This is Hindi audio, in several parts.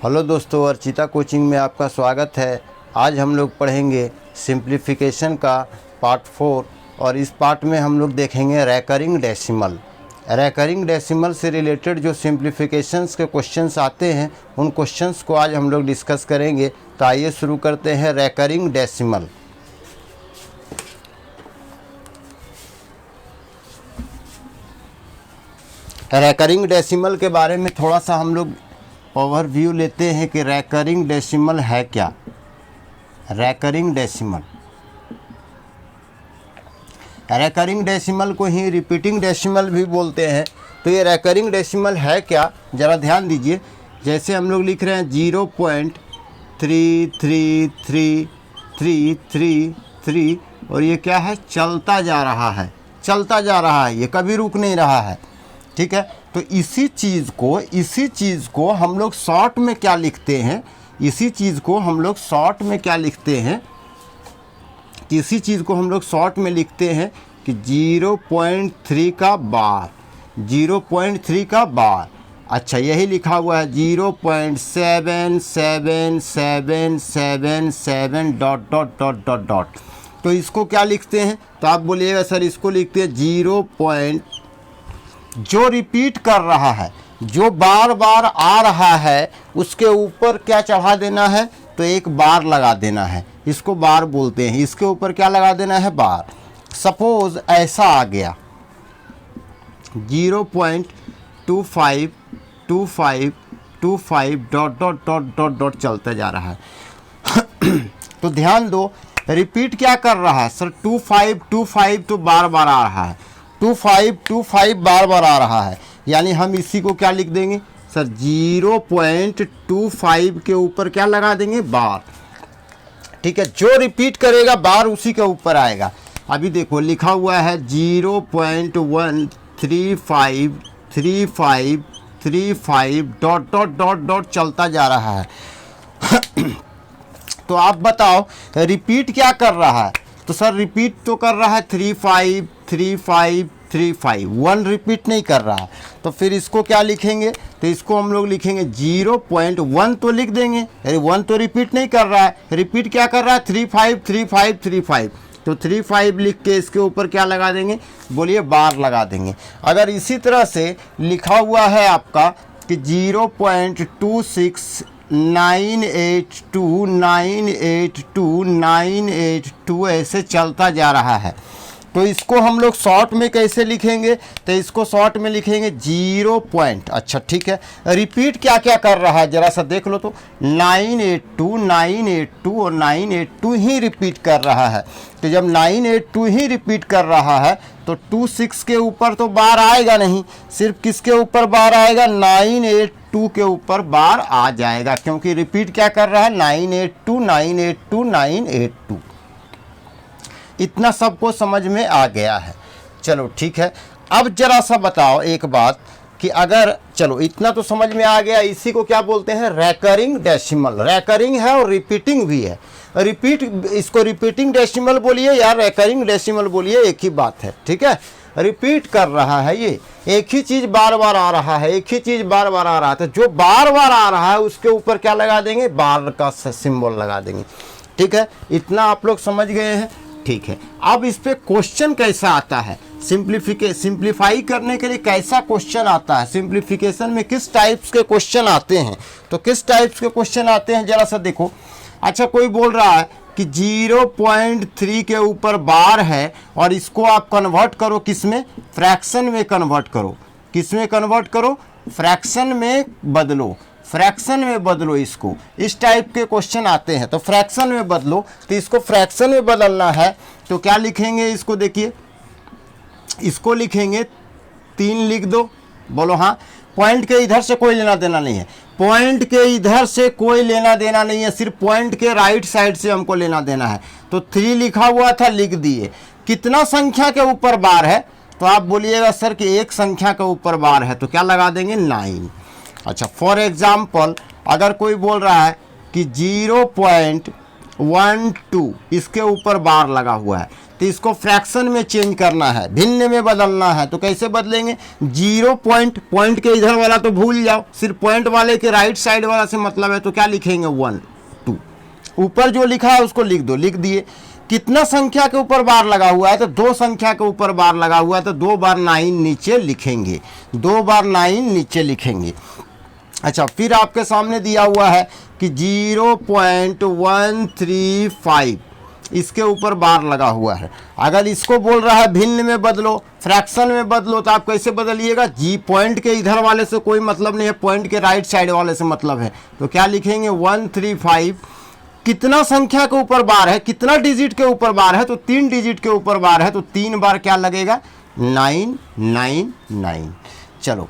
हेलो दोस्तों, अर्चिता कोचिंग में आपका स्वागत है। आज हम लोग पढ़ेंगे सिंप्लीफिकेशन का पार्ट 4 और इस पार्ट में हम लोग देखेंगे रैकरिंग डेसिमल। रैकरिंग डेसिमल से रिलेटेड जो सिंप्लीफिकेशंस के क्वेश्चंस आते हैं उन क्वेश्चंस को आज हम लोग डिस्कस करेंगे। तो आइए शुरू करते हैं रैकरिंग डेसिमल। रैकरिंग डेसिमल के बारे में थोड़ा सा हम लोग ओवरव्यू लेते हैं कि रैकरिंग डेसिमल है क्या। रैकरिंग डेसिमल को ही रिपीटिंग डेसिमल भी बोलते हैं। तो ये रैकरिंग डेसिमल है क्या, ज़रा ध्यान दीजिए। जैसे हम लोग लिख रहे हैं 0.33333 और ये क्या है, चलता जा रहा है, ये कभी रुक नहीं रहा है। ठीक है, तो इसी चीज़ को हम लोग शॉर्ट में क्या लिखते हैं, इसी चीज़ को हम लोग शॉर्ट में लिखते हैं कि 0.3 का बार, 0.3 का बार। अच्छा, यही लिखा हुआ है 0.777777 dot dot dot dot dot. तो इसको क्या लिखते हैं, तो आप बोलिएगा सर इसको लिखते हैं 0. जो रिपीट कर रहा है, जो बार बार आ रहा है, उसके ऊपर क्या चढ़ा देना है, तो एक बार लगा देना है। इसको बार बोलते हैं। इसके ऊपर क्या लगा देना है, बार। सपोज ऐसा आ गया 0.252525 dot dot dot dot dot चलता जा रहा है। तो ध्यान दो, रिपीट क्या कर रहा है सर, 2525 तो बार बार आ रहा है, 2525 बार बार आ रहा है। यानी हम इसी को क्या लिख देंगे सर, 0.25 के ऊपर क्या लगा देंगे, बार। ठीक है, जो रिपीट करेगा बार उसी के ऊपर आएगा। अभी देखो लिखा हुआ है 0.1353535 डॉट डॉट डॉट डॉट चलता जा रहा है। तो आप बताओ रिपीट क्या कर रहा है, तो सर रिपीट तो कर रहा है 353535, 1 रिपीट नहीं कर रहा। तो फिर इसको क्या लिखेंगे, तो इसको हम लोग लिखेंगे 0.1 तो लिख देंगे, अरे 1 तो रिपीट नहीं कर रहा है, रिपीट क्या कर रहा है 353535। तो 35 लिख के इसके ऊपर क्या लगा देंगे, बोलिए बार लगा देंगे। अगर इसी तरह से लिखा हुआ है आपका कि 0.26982 ऐसे चलता जा रहा है, तो इसको हम लोग शॉर्ट में कैसे लिखेंगे, तो इसको शॉर्ट में लिखेंगे 0. अच्छा ठीक है, रिपीट क्या क्या कर रहा है जरा सा देख लो तो 982 और 982 ही रिपीट कर रहा है। तो जब 982 ही रिपीट कर रहा है तो 26 के ऊपर तो बार आएगा नहीं, सिर्फ किसके ऊपर बार आएगा, 982 के ऊपर बार आ जाएगा, क्योंकि रिपीट क्या कर रहा है 982। इतना सबको समझ में आ गया है। चलो ठीक है, अब जरा सा बताओ एक बात कि अगर, चलो इतना तो समझ में आ गया, इसी को क्या बोलते हैं, रैकरिंग डेसिमल। रैकरिंग है और रिपीटिंग भी है। रिपीट, इसको रिपीटिंग डेसिमल बोलिए या रैकरिंग डेसिमल बोलिए, एक ही बात है। ठीक है, रिपीट कर रहा है, ये एक ही चीज़ बार बार आ रहा है, एक ही चीज़ बार बार आ रहा है। तो जो बार बार आ रहा है उसके ऊपर क्या लगा देंगे, बार का सिंबल लगा देंगे। ठीक है, इतना आप लोग समझ गए हैं। ठीक है, अब इस पे क्वेश्चन कैसा आता है, सिंप्लीफाई करने के लिए कैसा क्वेश्चन आता है, सिंप्लीफिकेशन में किस टाइप्स के क्वेश्चन आते हैं। तो किस टाइप्स के क्वेश्चन आते हैं जरा सा देखो। अच्छा, कोई बोल रहा है कि 0.3 के ऊपर बार है और इसको आप कन्वर्ट करो किसमें, फ्रैक्शन में कन्वर्ट करो। किसमें कन्वर्ट करो, फ्रैक्शन में बदलो, फ्रैक्शन में बदलो इसको। इस टाइप के क्वेश्चन आते हैं। तो फ्रैक्शन में बदलो, तो इसको फ्रैक्शन में बदलना है तो क्या लिखेंगे, इसको देखिए, इसको लिखेंगे 3 लिख दो, बोलो हाँ। पॉइंट के इधर से कोई लेना देना नहीं है, पॉइंट के इधर से कोई लेना देना नहीं है, सिर्फ पॉइंट के राइट साइड से हमको लेना देना है। तो 3 लिखा हुआ था, लिख दिए। कितना संख्या के ऊपर बार है, तो आप बोलिएगा सर कि एक संख्या के ऊपर बार है, तो क्या लगा देंगे, 9। अच्छा, फॉर एग्जाम्पल अगर कोई बोल रहा है कि 0.12 इसके ऊपर बार लगा हुआ है, तो इसको फ्रैक्शन में चेंज करना है, भिन्न में बदलना है। तो कैसे बदलेंगे? 0 पॉइंट के इधर वाला तो भूल जाओ, सिर्फ पॉइंट वाले के राइट साइड वाला से मतलब है, तो क्या लिखेंगे? 1 2। ऊपर जो लिखा है उसको लिख दो, लिख दिए। कितना संख्या के ऊपर बार लगा हुआ है? तो 2 संख्या के ऊपर बार लगा हुआ है, तो 2 बार 9 नीचे लिखेंगे, 2 बार 9 नीचे लिखेंगे। अच्छा, फिर आपके सामने दिया हुआ है कि 0.135 इसके ऊपर बार लगा हुआ है। अगर इसको बोल रहा है भिन्न में बदलो, फ्रैक्शन में बदलो, तो आप कैसे बदलिएगा? जी पॉइंट के इधर वाले से कोई मतलब नहीं है, पॉइंट के राइट साइड वाले से मतलब है। तो क्या लिखेंगे? 135 कितना संख्या के ऊपर बार है, कितना डिजिट के ऊपर बार है? तो 3 डिजिट के ऊपर बार है, तो 3 बार क्या लगेगा? 999। चलो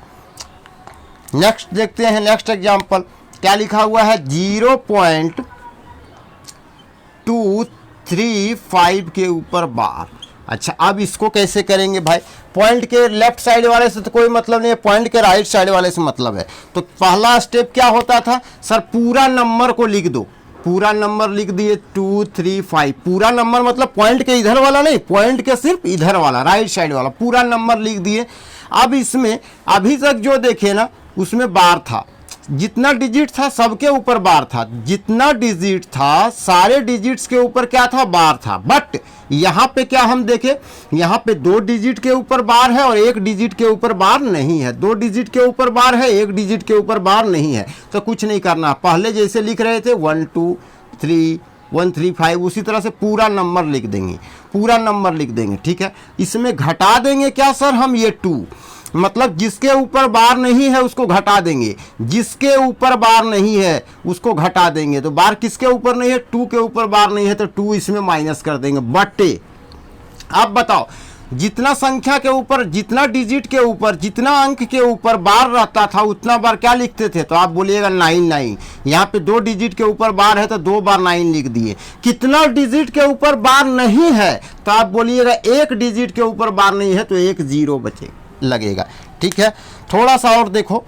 नेक्स्ट देखते हैं, नेक्स्ट एग्जाम्पल क्या लिखा हुआ है? 0.235 के ऊपर बार। अच्छा, अब इसको कैसे करेंगे भाई? पॉइंट के लेफ्ट साइड वाले से तो कोई मतलब नहीं है, पॉइंट के राइट साइड वाले से मतलब है। तो पहला स्टेप क्या होता था? सर पूरा नंबर को लिख दो, पूरा नंबर लिख दिए 235। पूरा नंबर मतलब पॉइंट के इधर वाला नहीं, पॉइंट के सिर्फ इधर वाला राइट साइड वाला पूरा नंबर लिख दिए। अब इसमें अभी तक जो देखे ना उसमें बार था, जितना डिजिट था सबके ऊपर बार था, जितना डिजिट था सारे डिजिट्स के ऊपर क्या था? बार था। बट यहाँ पे क्या हम देखें, यहाँ पे 2 डिजिट के ऊपर बार है और 1 डिजिट के ऊपर बार नहीं है। 2 डिजिट के ऊपर बार है, 1 डिजिट के ऊपर बार नहीं है। तो कुछ नहीं करना, पहले जैसे लिख रहे थे 1 2 3 135 उसी तरह से पूरा नंबर लिख देंगे, पूरा नंबर लिख देंगे। ठीक है, इसमें घटा देंगे क्या सर हम? ये 2, मतलब जिसके ऊपर बार नहीं है उसको घटा देंगे, जिसके ऊपर बार नहीं है उसको घटा देंगे। तो बार किसके ऊपर नहीं है? 2 के ऊपर बार नहीं है, तो 2 इसमें माइनस कर देंगे। बटे अब बताओ, जितना संख्या के ऊपर, जितना डिजिट के ऊपर, जितना अंक के ऊपर बार रहता था उतना बार क्या लिखते थे? तो आप बोलिएगा 9 यहाँ पे 2 डिजिट के ऊपर बार है तो 2 बार 9 लिख दिए। कितना डिजिट के ऊपर बार नहीं है? तो आप बोलिएगा 1 डिजिट के ऊपर बार नहीं है, तो 1 0 बचे लगेगा। ठीक है, थोड़ा सा और देखो,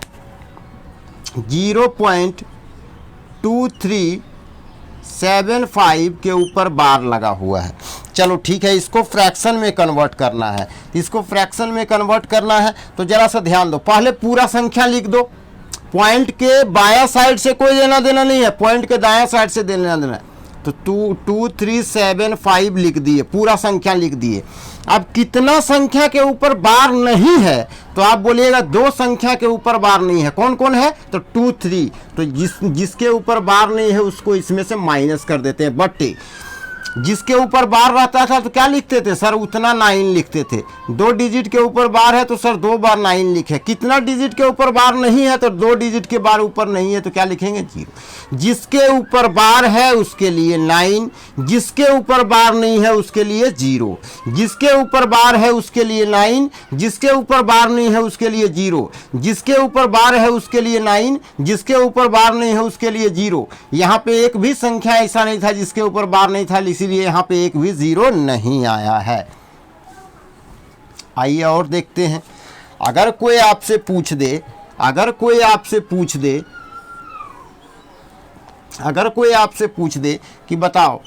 0.2375 के ऊपर बार लगा हुआ है। चलो ठीक है, इसको फ्रैक्शन में कन्वर्ट करना है, इसको फ्रैक्शन में कन्वर्ट करना है। तो जरा सा ध्यान दो, पहले पूरा संख्या लिख दो, पॉइंट के बायां साइड से कोई लेना देना नहीं है, पॉइंट के दायां साइड से लेना देना है। तो 2375 लिख दिए, पूरा संख्या लिख दिए। अब कितना संख्या के ऊपर बार नहीं है? तो आप बोलिएगा 2 संख्या के ऊपर बार नहीं है। कौन कौन है? तो 2 3। तो जिसके ऊपर बार नहीं है उसको इसमें से माइनस कर देते हैं। बट जिसके ऊपर बार रहता था तो क्या लिखते थे सर? उतना 9 लिखते थे। 2 डिजिट के ऊपर बार है तो सर 2 बार 9 लिखे। कितना डिजिट के ऊपर बार नहीं है? तो 2 डिजिट के बार ऊपर नहीं है, तो क्या लिखेंगे? 0। जिसके ऊपर बार है उसके लिए 9, जिसके ऊपर बार नहीं है उसके लिए 0, जिसके ऊपर बार है उसके लिए 9, जिसके ऊपर बार नहीं है उसके लिए 0, जिसके ऊपर बार है उसके लिए 9, जिसके ऊपर बार नहीं है उसके लिए 0। यहाँ पे एक भी संख्या ऐसा नहीं था जिसके ऊपर बार नहीं था, इसीलिए यहाँ पे एक भी 0 नहीं आया है। आइए और देखते हैं, अगर कोई आपसे पूछ दे, अगर कोई आपसे पूछ दे कि बताओ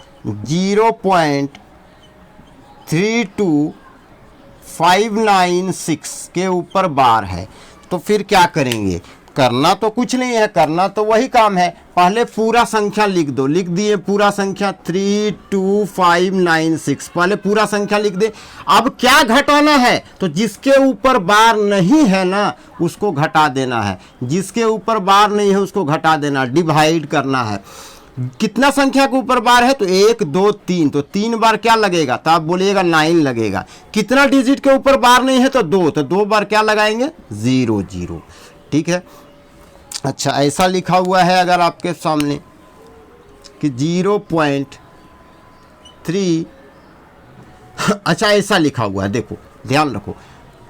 0.32596 के ऊपर बार है, तो फिर क्या करेंगे? करना तो कुछ नहीं है, करना तो वही काम है। पहले पूरा संख्या लिख दो, लिख दिए पूरा संख्या 32596, पहले पूरा संख्या लिख दे। अब क्या घटाना है? तो जिसके ऊपर बार नहीं है ना उसको घटा देना है, जिसके ऊपर बार नहीं है उसको घटा देना, डिवाइड करना है। कितना संख्या के ऊपर बार है? तो 1 2 3, तो 3 बार क्या लगेगा? तो आप बोलिएगा 9 लगेगा। कितना डिजिट के ऊपर बार नहीं है? तो 2, तो 2 बार क्या लगाएंगे? 0 0। ठीक है, अच्छा ऐसा लिखा हुआ है अगर आपके सामने कि 0.3, अच्छा ऐसा लिखा हुआ है, देखो ध्यान रखो,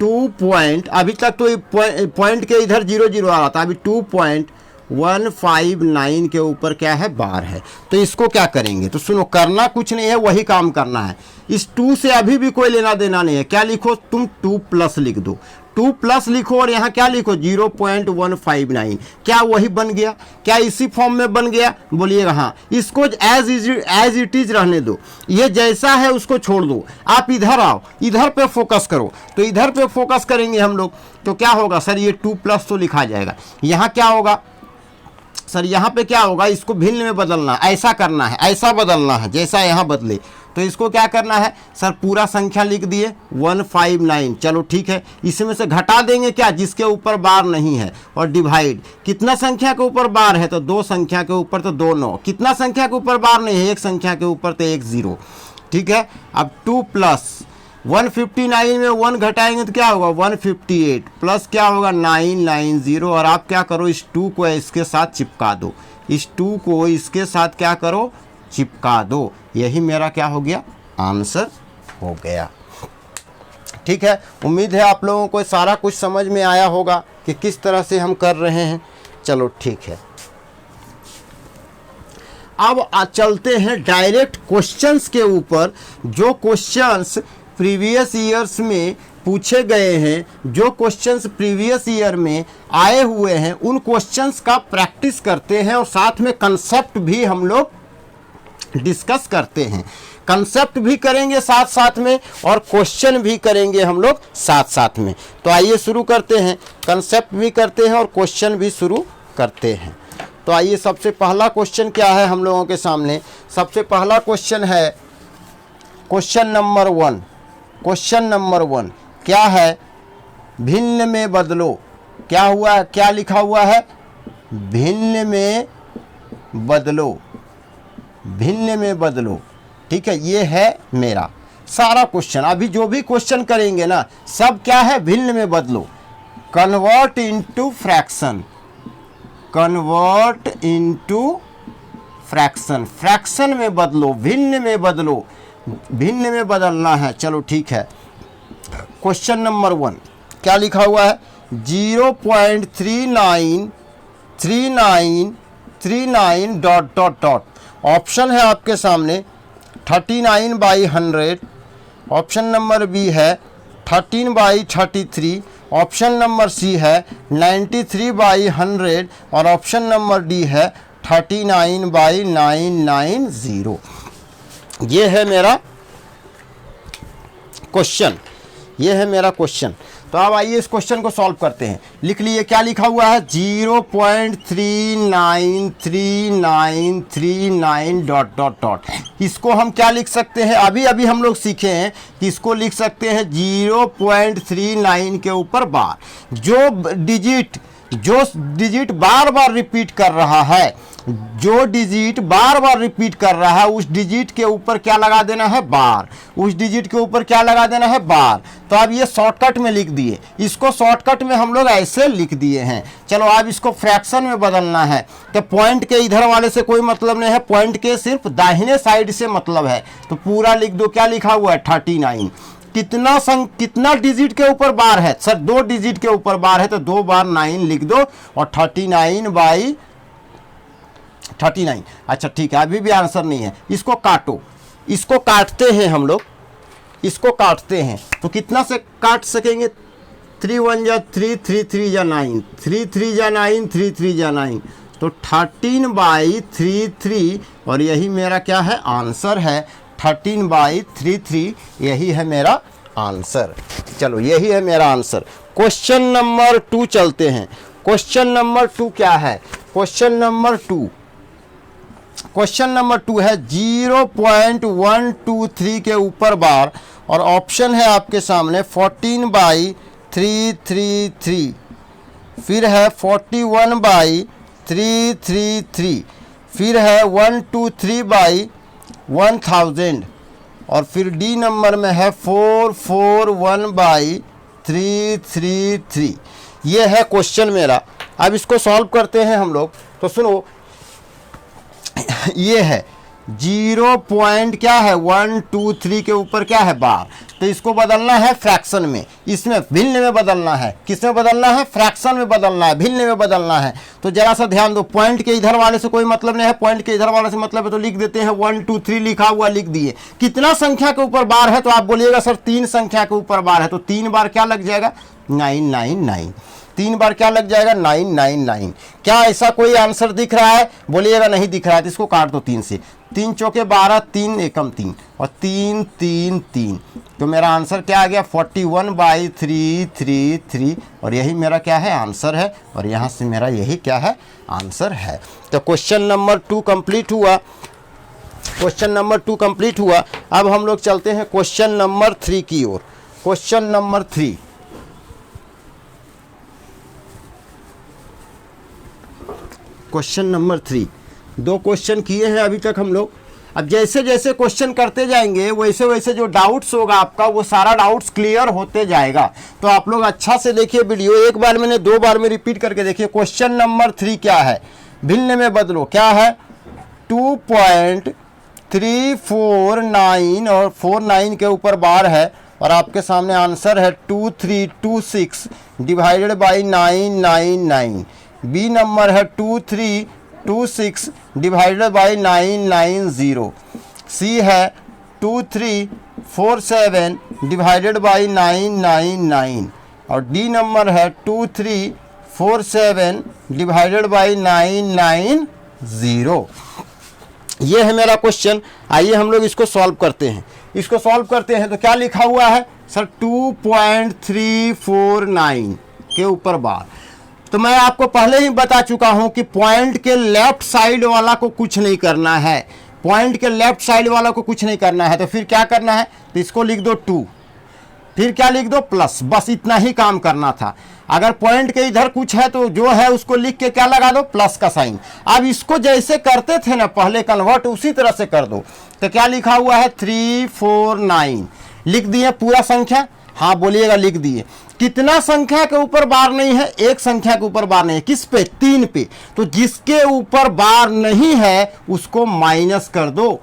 2 पॉइंट, अभी तक तो पॉइंट के इधर 0 0 आ रहा था, अभी 2.159 के ऊपर क्या है? बार है। तो इसको क्या करेंगे? तो सुनो, करना कुछ नहीं है, वही काम करना है। इस 2 से अभी भी कोई लेना देना नहीं है। क्या लिखो तुम? 2 प्लस लिख दो, 2 प्लस लिखो और यहाँ क्या लिखो 0.159, क्या वही बन गया? क्या इसी फॉर्म में बन गया? बोलिएगा हाँ। इसको एज इट इज रहने दो, ये जैसा है उसको छोड़ दो। आप इधर आओ, इधर पे फोकस करो। तो इधर पे फोकस करेंगे हम लोग तो क्या होगा सर, ये 2 प्लस तो लिखा जाएगा। यहाँ क्या होगा सर, यहाँ पे क्या होगा, इसको भिन्न में बदलना, ऐसा करना है, ऐसा बदलना है जैसा यहाँ बदले। तो इसको क्या करना है सर, पूरा संख्या लिख दिए 159। चलो ठीक है, इसमें से घटा देंगे क्या, जिसके ऊपर बार नहीं है, और डिवाइड। कितना संख्या के ऊपर बार है, तो 2 संख्या के ऊपर तो 2 9। कितना संख्या के ऊपर बार नहीं है, 1 संख्या के ऊपर तो 1 0। ठीक है, अब 2 प्लस 159 में 1 घटाएंगे तो क्या होगा 158, प्लस क्या होगा 990। और आप क्या करो, इस 2 को इसके साथ चिपका दो, इस 2 को इसके साथ क्या करो, चिपका दो। यही मेरा क्या हो गया, आंसर हो गया। ठीक है, उम्मीद है आप लोगों को सारा कुछ समझ में आया होगा कि किस तरह से हम कर रहे हैं। चलो ठीक है, अब चलते हैं डायरेक्ट क्वेश्चंस के ऊपर। जो क्वेश्चंस प्रीवियस ईयर्स में पूछे गए हैं, जो क्वेश्चंस प्रीवियस ईयर में आए हुए हैं, उन क्वेश्चंस का प्रैक्टिस करते हैं और साथ में कंसेप्ट भी हम लोग डिस्कस करते हैं। कंसेप्ट भी करेंगे साथ साथ में और क्वेश्चन भी करेंगे हम लोग साथ साथ में। तो आइए शुरू करते हैं, कंसेप्ट भी करते हैं और क्वेश्चन भी शुरू करते हैं। तो आइए, सबसे पहला क्वेश्चन क्या है हम लोगों के सामने? सबसे पहला क्वेश्चन है क्वेश्चन नंबर 1। क्वेश्चन नंबर 1 क्या है, भिन्न में बदलो। क्या हुआ है, क्या लिखा हुआ है, भिन्न में बदलो, भिन्न में बदलो। ठीक है, ये है मेरा सारा क्वेश्चन। अभी जो भी क्वेश्चन करेंगे ना, सब क्या है, भिन्न में बदलो। Convert into fraction, convert into fraction, fraction में बदलो, भिन्न में बदलो, भिन्न में बदलना है। चलो ठीक है, क्वेश्चन नंबर 1 क्या लिखा हुआ है, 0.393939 डॉट डॉट डॉट। ऑप्शन है आपके सामने 39/100, ऑप्शन नंबर बी है 13/33, ऑप्शन नंबर सी है 93/100 और ऑप्शन नंबर डी है 39/990। ये है मेरा क्वेश्चन, ये है मेरा क्वेश्चन। तो अब आइए इस क्वेश्चन को सॉल्व करते हैं। लिख लिए, क्या लिखा हुआ है, 0.393939 डॉट डॉट डॉट। इसको हम क्या लिख सकते हैं, अभी अभी हम लोग सीखे हैं कि इसको लिख सकते हैं 0.39 के ऊपर बार। जो डिजिट बार बार रिपीट कर रहा है, जो डिजिट बार बार रिपीट कर रहा है, उस डिजिट के ऊपर क्या लगा देना है, बार। उस डिजिट के ऊपर क्या लगा देना है, बार। तो अब ये शॉर्टकट में लिख दिए, इसको शॉर्टकट में हम लोग ऐसे लिख दिए हैं। चलो अब इसको फ्रैक्शन में बदलना है। तो पॉइंट के इधर वाले से कोई मतलब नहीं है, पॉइंट के सिर्फ दाहिने साइड से मतलब है। तो पूरा लिख दो, क्या लिखा हुआ है 39। कितना डिजिट के ऊपर बार है सर, 2 डिजिट के ऊपर बार है, तो 2 बार 9 लिख दो और 39/39। अच्छा ठीक है, अभी भी आंसर नहीं है, इसको काटो। इसको काटते हैं हम लोग, इसको काटते हैं तो कितना से काट सकेंगे, 3 1 जा 3, 3 3 जा 9, 3 3 जा 9, 3 3 जा 9, तो 13/33 और यही मेरा क्या है, आंसर है 13/33। यही है मेरा आंसर। चलो यही है मेरा आंसर। क्वेश्चन नंबर 2 चलते हैं। क्वेश्चन नंबर 2 क्या है, क्वेश्चन नंबर 2, क्वेश्चन नंबर 2 है 0.123 के ऊपर बार और ऑप्शन है आपके सामने 14/333, फिर है 41/333, फिर है 123/1000 और फिर डी नंबर में है 441/333। ये है क्वेश्चन मेरा। अब इसको सॉल्व करते हैं हम लोग। तो सुनो, ये है 0. क्या है 1 2 3 के ऊपर क्या है बार, तो इसको बदलना है फ्रैक्शन में, इसमें भिन्न में बदलना है। किस में बदलना है? फ्रैक्शन में बदलना है, भिन्न में बदलना है। तो जरा सा ध्यान दो, पॉइंट के इधर वाले से कोई मतलब नहीं है, पॉइंट के इधर वाले से मतलब है, तो लिख देते हैं 1 2 3 लिखा हुआ लिख दिए। कितना संख्या के ऊपर बार है? तो आप बोलिएगा सर 3 संख्या के ऊपर बार है, तो 3 बार क्या लग जाएगा? 999। 3 बार क्या लग जाएगा? 999। क्या ऐसा कोई आंसर दिख रहा है? बोलिएगा नहीं दिख रहा है, तो इसको काट दो 3 से। 3 चौके 12, 3 एकम 3 और 3 3 3, तो मेरा आंसर क्या आ गया? 41/333, और यही मेरा क्या है? आंसर है। और यहाँ से मेरा यही क्या है? आंसर है। तो क्वेश्चन नंबर 2 कंप्लीट हुआ। क्वेश्चन नंबर 2 कंप्लीट हुआ। अब हम लोग चलते हैं क्वेश्चन नंबर 3 की ओर। Question number 3, question number 3, 2 question किए हैं अभी तक हम लोग। अब जैसे जैसे क्वेश्चन करते जाएंगे वैसे वैसे जो डाउट्स होगा आपका, वो सारा डाउट्स क्लियर होते जाएगा। तो आप लोग अच्छा से देखिए वीडियो, एक बार मैंने 2 बार में रिपीट करके देखिए। क्वेश्चन नंबर 3 क्या है? भिन्न में बदलो। क्या है? 2.349 और 49 के ऊपर बार है, और आपके सामने आंसर है 2326 डिवाइडेड बाई 999। बी नंबर है 2326 डिवाइडेड बाई 990। सी है 2347 डिवाइडेड बाई 999, और डी नंबर है 2347 डिवाइडेड बाई 990। ये है मेरा क्वेश्चन। आइए हम लोग इसको सॉल्व करते हैं। इसको सॉल्व करते हैं तो क्या लिखा हुआ है सर? 2.349 के ऊपर बार। तो मैं आपको पहले ही बता चुका हूं कि पॉइंट के लेफ्ट साइड वाला को कुछ नहीं करना है, पॉइंट के लेफ्ट साइड वाला को कुछ नहीं करना है। तो फिर क्या करना है? तो इसको लिख दो 2, फिर क्या लिख दो? प्लस। बस इतना ही काम करना था। अगर पॉइंट के इधर कुछ है तो जो है उसको लिख के क्या लगा दो? प्लस का साइन। अब इसको जैसे करते थे ना पहले कन्वर्ट, उसी तरह से कर दो। तो क्या लिखा हुआ है? 349 लिख दिए पूरा संख्या। हाँ बोलिएगा, लिख दिए। कितना संख्या के ऊपर बार नहीं है? एक संख्या के ऊपर बार नहीं है। किस पे? 3 पे। तो जिसके ऊपर बार नहीं है उसको माइनस कर दो,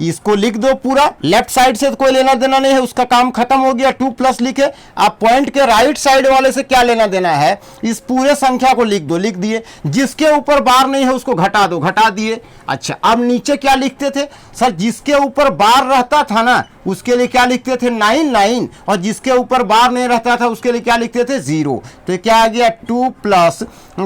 इसको लिख दो पूरा। लेफ्ट साइड से तो कोई लेना देना नहीं है, उसका काम खत्म हो गया। 2 प्लस लिखे। आप पॉइंट के राइट साइड वाले से क्या लेना देना है? इस पूरे संख्या को लिख दो, लिख दिए। जिसके ऊपर बार नहीं है उसको घटा दो, घटा दिए। अच्छा, अब नीचे क्या लिखते थे सर? जिसके ऊपर बार रहता था ना उसके लिए क्या लिखते थे? 99, और जिसके ऊपर बार नहीं रहता था उसके लिए क्या लिखते थे? 0। तो क्या आ गया? 2 प्लस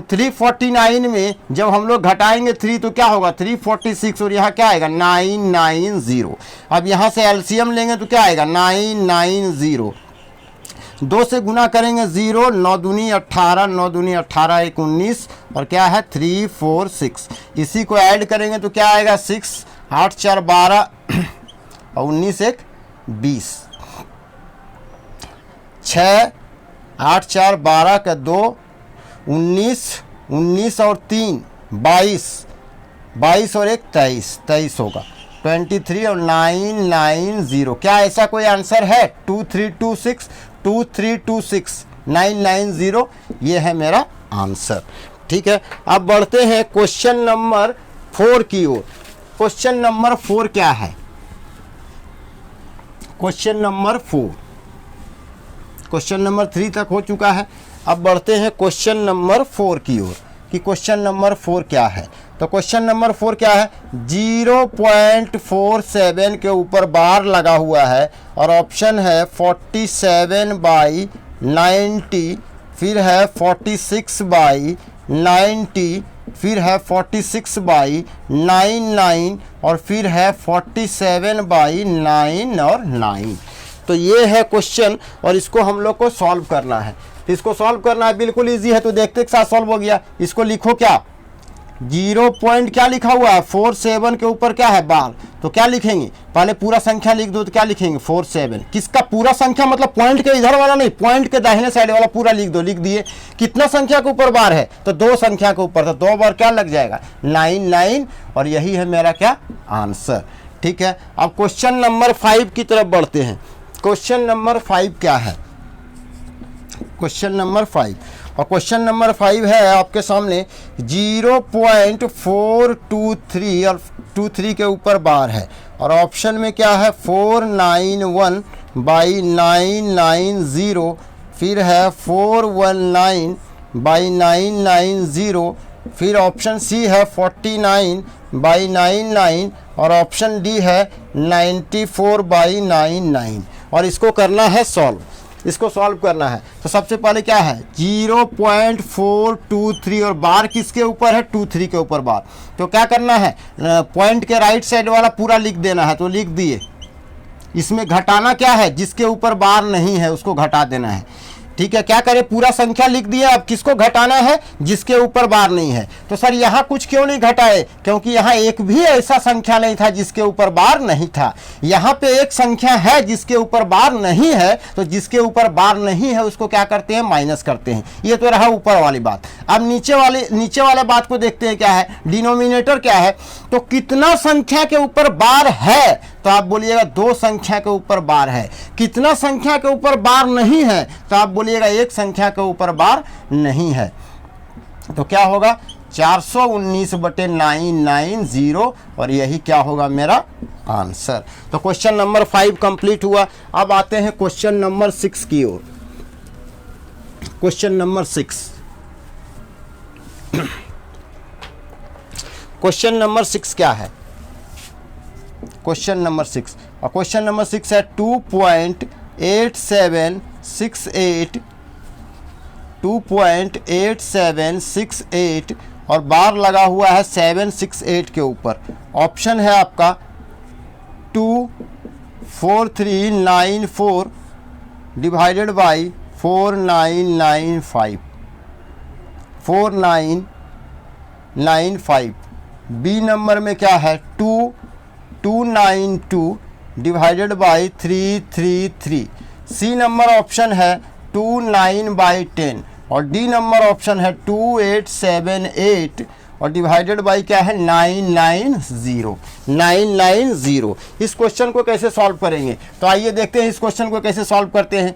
349 में जब हम लोग घटाएंगे 3 तो क्या होगा? 346, और यहाँ क्या आएगा? 990। अब यहाँ से एलसीएम लेंगे तो क्या आएगा? 990। 2 से गुना करेंगे 0, 9 दूनी 18, 9 दूनी 18, 1 19, और क्या है? 346। इसी को ऐड करेंगे तो क्या आएगा? 6, 8 4 12 और 19 1 20। 6 8 4 12 का 2 19, 19 और 3 22, 22 और 1 23, 23 होगा। 23 और 990। क्या ऐसा कोई आंसर है? 2326 2326 990, ये है मेरा आंसर। ठीक है, अब बढ़ते हैं क्वेश्चन नंबर 4 की ओर। क्वेश्चन नंबर 4 क्या है? क्वेश्चन नंबर 4, क्वेश्चन नंबर 3 तक हो चुका है। अब बढ़ते हैं क्वेश्चन नंबर 4 की ओर कि क्वेश्चन नंबर 4 क्या है। तो क्वेश्चन नंबर 4 क्या है? 0.47 के ऊपर बार लगा हुआ है, और ऑप्शन है 47/90, फिर है 46/90, फिर है 46/99, और फिर है 47/9 और 9। तो ये है क्वेश्चन, और इसको हम लोग को सॉल्व करना है। इसको सॉल्व करना है, बिल्कुल इजी है। तो देखते के साथ सॉल्व हो गया। इसको लिखो क्या? 0 पॉइंट क्या लिखा हुआ है? 47 के ऊपर क्या है? बार। तो क्या लिखेंगे? पहले पूरा संख्या लिख दो। तो क्या लिखेंगे? 47। किसका पूरा संख्या? मतलब पॉइंट के इधर वाला नहीं, पॉइंट के दाहिने साइड वाला पूरा लिख दो, लिख दिए। कितना संख्या के ऊपर बार है? तो 2 संख्या के ऊपर, तो 2 बार क्या लग जाएगा? 99, और यही है मेरा क्या? आंसर। ठीक है, अब क्वेश्चन नंबर 5 की तरफ बढ़ते हैं। क्वेश्चन नंबर 5 क्या है? क्वेश्चन नंबर 5, और क्वेश्चन नंबर 5 है आपके सामने 0.423, और 23 के ऊपर बार है, और ऑप्शन में क्या है? 491 बाई 990, फिर है 419 बाई 990, फिर ऑप्शन सी है 49 बाई 99 और ऑप्शन डी है 94 बाई 99। और इसको करना है सॉल्व, इसको सॉल्व करना है। तो सबसे पहले क्या है 0.423 और बार किसके ऊपर है 23 के ऊपर बार। तो क्या करना है पॉइंट के राइट साइड वाला पूरा लिख देना है। तो लिख दिए, इसमें घटाना क्या है जिसके ऊपर बार नहीं है उसको घटा देना है। ठीक है, क्या करें पूरा संख्या लिख दिया, अब किसको घटाना है जिसके ऊपर बार नहीं है। तो सर यहाँ कुछ क्यों नहीं घटाए, क्योंकि यहाँ एक भी ऐसा संख्या नहीं था जिसके ऊपर बार नहीं था। यहाँ पे एक संख्या है जिसके ऊपर बार नहीं है, तो जिसके ऊपर बार नहीं है उसको क्या करते हैं माइनस करते हैं। ये तो रहा ऊपर वाली बात। अब नीचे वाले बात को देखते हैं क्या है, डिनोमिनेटर क्या है। तो कितना संख्या के ऊपर बार है, तो आप बोलिएगा 2 संख्या के ऊपर बार है। कितना संख्या के ऊपर बार नहीं है, तो आप बोलिएगा 1 संख्या के ऊपर बार नहीं है। तो क्या होगा 419/990 और यही क्या होगा मेरा आंसर। तो क्वेश्चन नंबर 5 कंप्लीट हुआ। अब आते हैं क्वेश्चन नंबर 6 की ओर। क्वेश्चन नंबर 6, क्वेश्चन नंबर 6 क्या है, क्वेश्चन नंबर 6 और क्वेश्चन नंबर 6 है 2.8768 और बार लगा हुआ है 768 के ऊपर। ऑप्शन है आपका 24394 डिवाइडेड बाई 4995। बी नंबर में क्या है 292 divided by 333। C number option है 29/10 और डी नंबर ऑप्शन है 2878 और डिवाइडेड बाई क्या है 990। इस क्वेश्चन को कैसे सॉल्व करेंगे, तो आइए देखते हैं इस क्वेश्चन को कैसे सॉल्व करते हैं।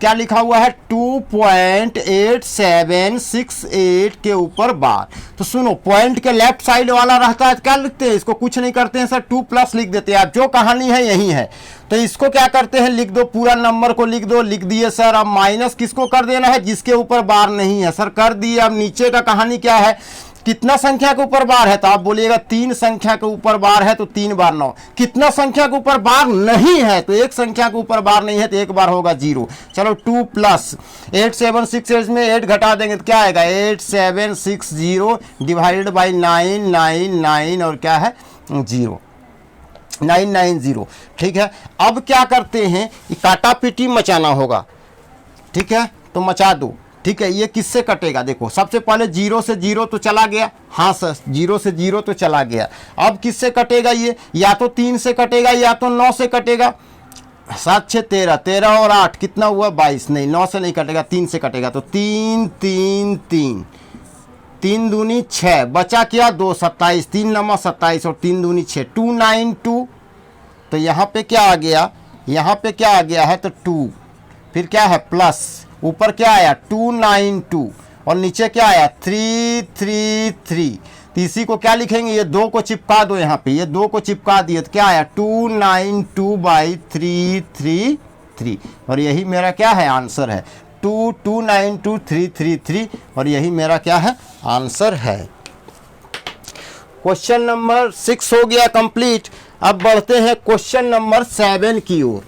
क्या लिखा हुआ है 2.8768 के ऊपर बार। तो सुनो, पॉइंट के लेफ्ट साइड वाला रहता है क्या लिखते हैं, इसको कुछ नहीं करते हैं सर 2+ लिख देते हैं। आप जो कहानी है यही है, तो इसको क्या करते हैं लिख दो, पूरा नंबर को लिख दो। लिख दिए सर। अब माइनस किसको कर देना है जिसके ऊपर बार नहीं है, सर कर दिए। अब नीचे का कहानी क्या है, कितना संख्या के ऊपर बार है, तो आप बोलिएगा 3 संख्या के ऊपर बार है तो 3 बार 9। कितना संख्या के ऊपर बार नहीं है, तो 1 संख्या के ऊपर बार नहीं है तो 1 बार होगा 0। चलो 2 + 8768 में 8 घटा देंगे तो क्या आएगा 8760 डिवाइडेड बाई 999 और क्या है 0 990। ठीक है, अब क्या करते हैं काटा पीटी मचाना होगा। ठीक है, तो मचा दो। ठीक है, ये किससे कटेगा, देखो सबसे पहले 0 से 0 तो चला गया। हाँ सर 0 से 0 तो चला गया। अब किससे कटेगा ये, या तो 3 से कटेगा या तो 9 से कटेगा। 7 6 13, 13 और 8 कितना हुआ 22। नहीं 9 से नहीं कटेगा, 3 से कटेगा। तो 3 3 3 3 दूनी 6, बचा क्या 2 27, 3 9 27 और 3 दूनी 6 292। तो यहाँ पे क्या आ गया, यहाँ पे क्या आ गया है तो 2, फिर क्या है प्लस, ऊपर क्या आया 292 और नीचे क्या आया 333। तो इसी को क्या लिखेंगे, ये 2 को चिपका दो यहाँ पे, ये 2 को चिपका दिए तो क्या आया 292/333 और यही मेरा क्या है आंसर है 292/333 और यही मेरा क्या है आंसर है। क्वेश्चन नंबर 6 हो गया कंप्लीट। अब बढ़ते हैं क्वेश्चन नंबर 7 की ओर।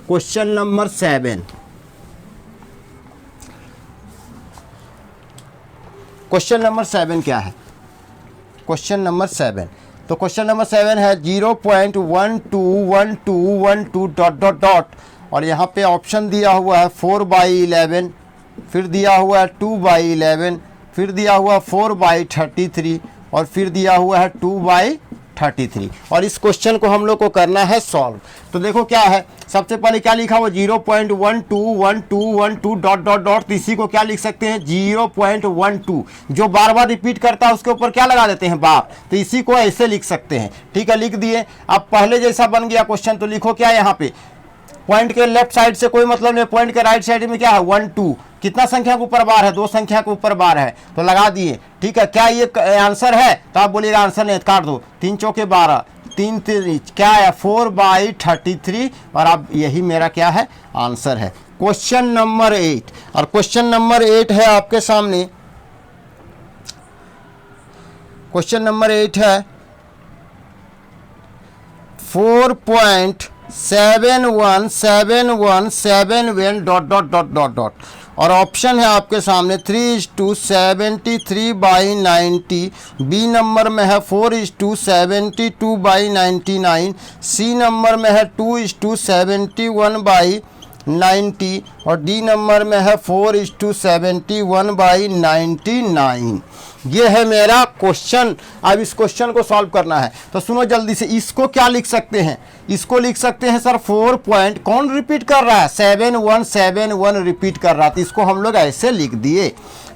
क्वेश्चन नंबर 7, क्वेश्चन नंबर 7 क्या है, क्वेश्चन नंबर 7। तो क्वेश्चन नंबर 7 है 0.121212 ... और यहाँ पे ऑप्शन दिया हुआ है 4/11, फिर दिया हुआ है 2/11, फिर दिया हुआ 4/33 और फिर दिया हुआ है 2/33। और इस क्वेश्चन को हम लोग को करना है सॉल्व। तो देखो क्या है, सबसे पहले क्या लिखा हुआ 0.121212 तो इसी को क्या लिख सकते हैं 0.12, जो बार बार रिपीट करता है उसके ऊपर क्या लगा देते हैं बार, तो इसी को ऐसे लिख सकते हैं। ठीक है, लिख दिए। अब पहले जैसा बन गया क्वेश्चन, तो लिखो क्या यहाँ पे, पॉइंट के लेफ्ट साइड से कोई मतलब नहीं, पॉइंट के राइट साइड में क्या है 1 2, कितना संख्या के ऊपर बार है 2 संख्या के ऊपर बार है तो लगा दिए। ठीक है, क्या ये आंसर है, तो आप बोलिएगा आंसर नहीं, काट दो। 3 चौके 12, 3 3 क्या है 4/33 और अब यही मेरा क्या है आंसर है। क्वेश्चन नंबर 8 और क्वेश्चन नंबर 8 है आपके सामने। क्वेश्चन नंबर 8 है 4.717171 ... और ऑप्शन है आपके सामने 3:73/90। बी नंबर में है 4:72/99। सी नंबर में है 2:71/90 और डी नंबर में है 4:71/99। ये है मेरा क्वेश्चन। अब इस क्वेश्चन को सॉल्व करना है तो सुनो जल्दी से। इसको क्या लिख सकते हैं, इसको लिख सकते हैं सर 4 पॉइंट कौन रिपीट कर रहा है 7171 रिपीट कर रहा था, इसको हम लोग ऐसे लिख दिए।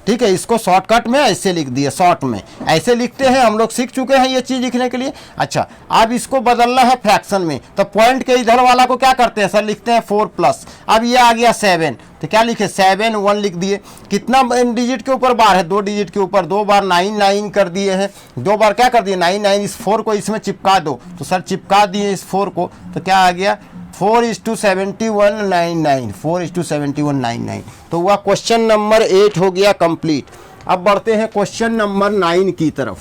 ठीक है, इसको शॉर्टकट में ऐसे लिख दिए, शॉर्ट में ऐसे लिखते हैं, हम लोग सीख चुके हैं ये चीज़ लिखने के लिए। अच्छा, अब इसको बदलना है फ्रैक्शन में तो पॉइंट के इधर वाला को क्या करते हैं सर लिखते हैं 4+। अब ये आ गया 7 तो क्या लिखे 7 1 लिख दिए। कितना डिजिट के ऊपर बार है 2 डिजिट के ऊपर, 2 बार 9 9 कर दिए हैं, 2 बार क्या कर दिए 9 9। इस 4 को इसमें चिपका दो तो सर चिपका दिए इस 4 को तो क्या आ गया 4:7199 4:7199। तो हुआ क्वेश्चन नंबर 8 हो गया कंप्लीट। अब बढ़ते हैं क्वेश्चन नंबर 9 की तरफ।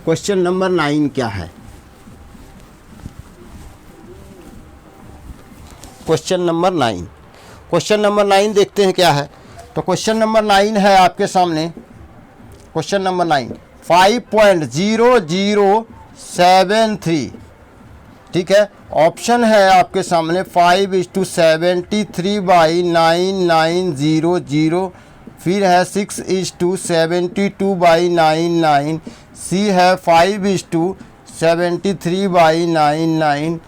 क्वेश्चन नंबर 9 क्या है, क्वेश्चन नंबर 9, क्वेश्चन नंबर 9 देखते हैं क्या है। तो क्वेश्चन नंबर 9 है आपके सामने। Question number 9 5.0073। ठीक है, ऑप्शन है आपके सामने 5:73/9900। फिर है 6:72/99। सी है 5:73/99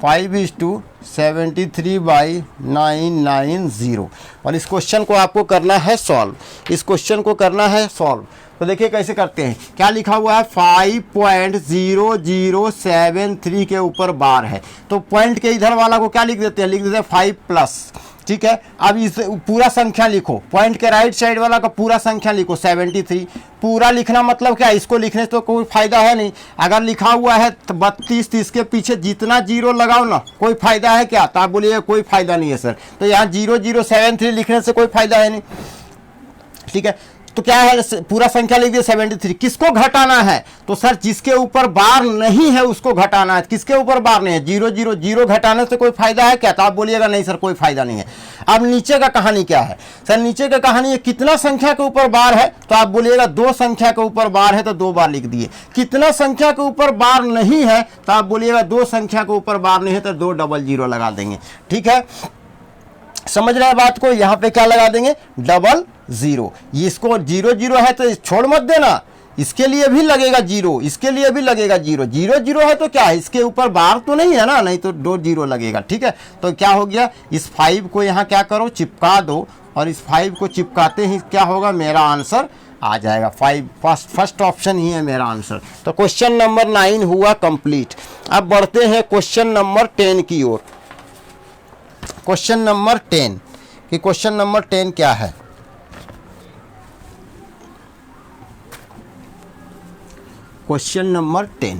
5:73/990। और इस क्वेश्चन को आपको करना है सॉल्व, इस क्वेश्चन को करना है सॉल्व। तो देखिए कैसे करते हैं। क्या लिखा हुआ है 5.0073 के ऊपर बार है तो पॉइंट के इधर वाला को क्या लिख देते हैं, लिख देते हैं 5+। ठीक है, अब इस पूरा संख्या लिखो, पॉइंट के राइट साइड वाला का पूरा संख्या लिखो 73। पूरा लिखना मतलब क्या, इसको लिखने से तो कोई फायदा है नहीं। अगर लिखा हुआ है 32 तो इसके पीछे जितना जीरो लगाओ ना, कोई फायदा है क्या, तो आप बोलिए कोई फायदा नहीं है सर। तो यहाँ 0073 लिखने से कोई फायदा है नहीं। ठीक है, तो क्या है पूरा संख्या लिख दिया 73। किसको घटाना है, तो सर जिसके ऊपर बार नहीं है उसको घटाना है। किसके ऊपर बार नहीं है 000 घटाने से कोई फायदा है क्या, तो आप बोलिएगा नहीं सर कोई फायदा नहीं है। अब नीचे का कहानी क्या है सर, नीचे का कहानी है कितना संख्या के ऊपर बार है, तो आप बोलिएगा 2 संख्या के ऊपर बार है तो 2 बार लिख दिए। कितना संख्या के ऊपर बार नहीं है, तो आप बोलिएगा 2 संख्या के ऊपर बार नहीं है तो 2 00 लगा देंगे। ठीक है, समझ रहे हैं बात को। यहाँ पे क्या लगा देंगे 00। इसको 00 है तो छोड़ मत देना, इसके लिए भी लगेगा 0, इसके लिए भी लगेगा 0। 00 है तो क्या है, इसके ऊपर बार तो नहीं है ना, नहीं तो 2 0 लगेगा। ठीक है, तो क्या हो गया इस 5 को यहाँ क्या करो चिपका दो और इस 5 को चिपकाते ही क्या होगा मेरा आंसर आ जाएगा 5। फर्स्ट ऑप्शन ही है मेरा आंसर। तो क्वेश्चन नंबर 9 हुआ कंप्लीट। अब बढ़ते हैं क्वेश्चन नंबर 10 की ओर। क्वेश्चन नंबर 10 कि क्वेश्चन नंबर 10 क्या है। Question number 10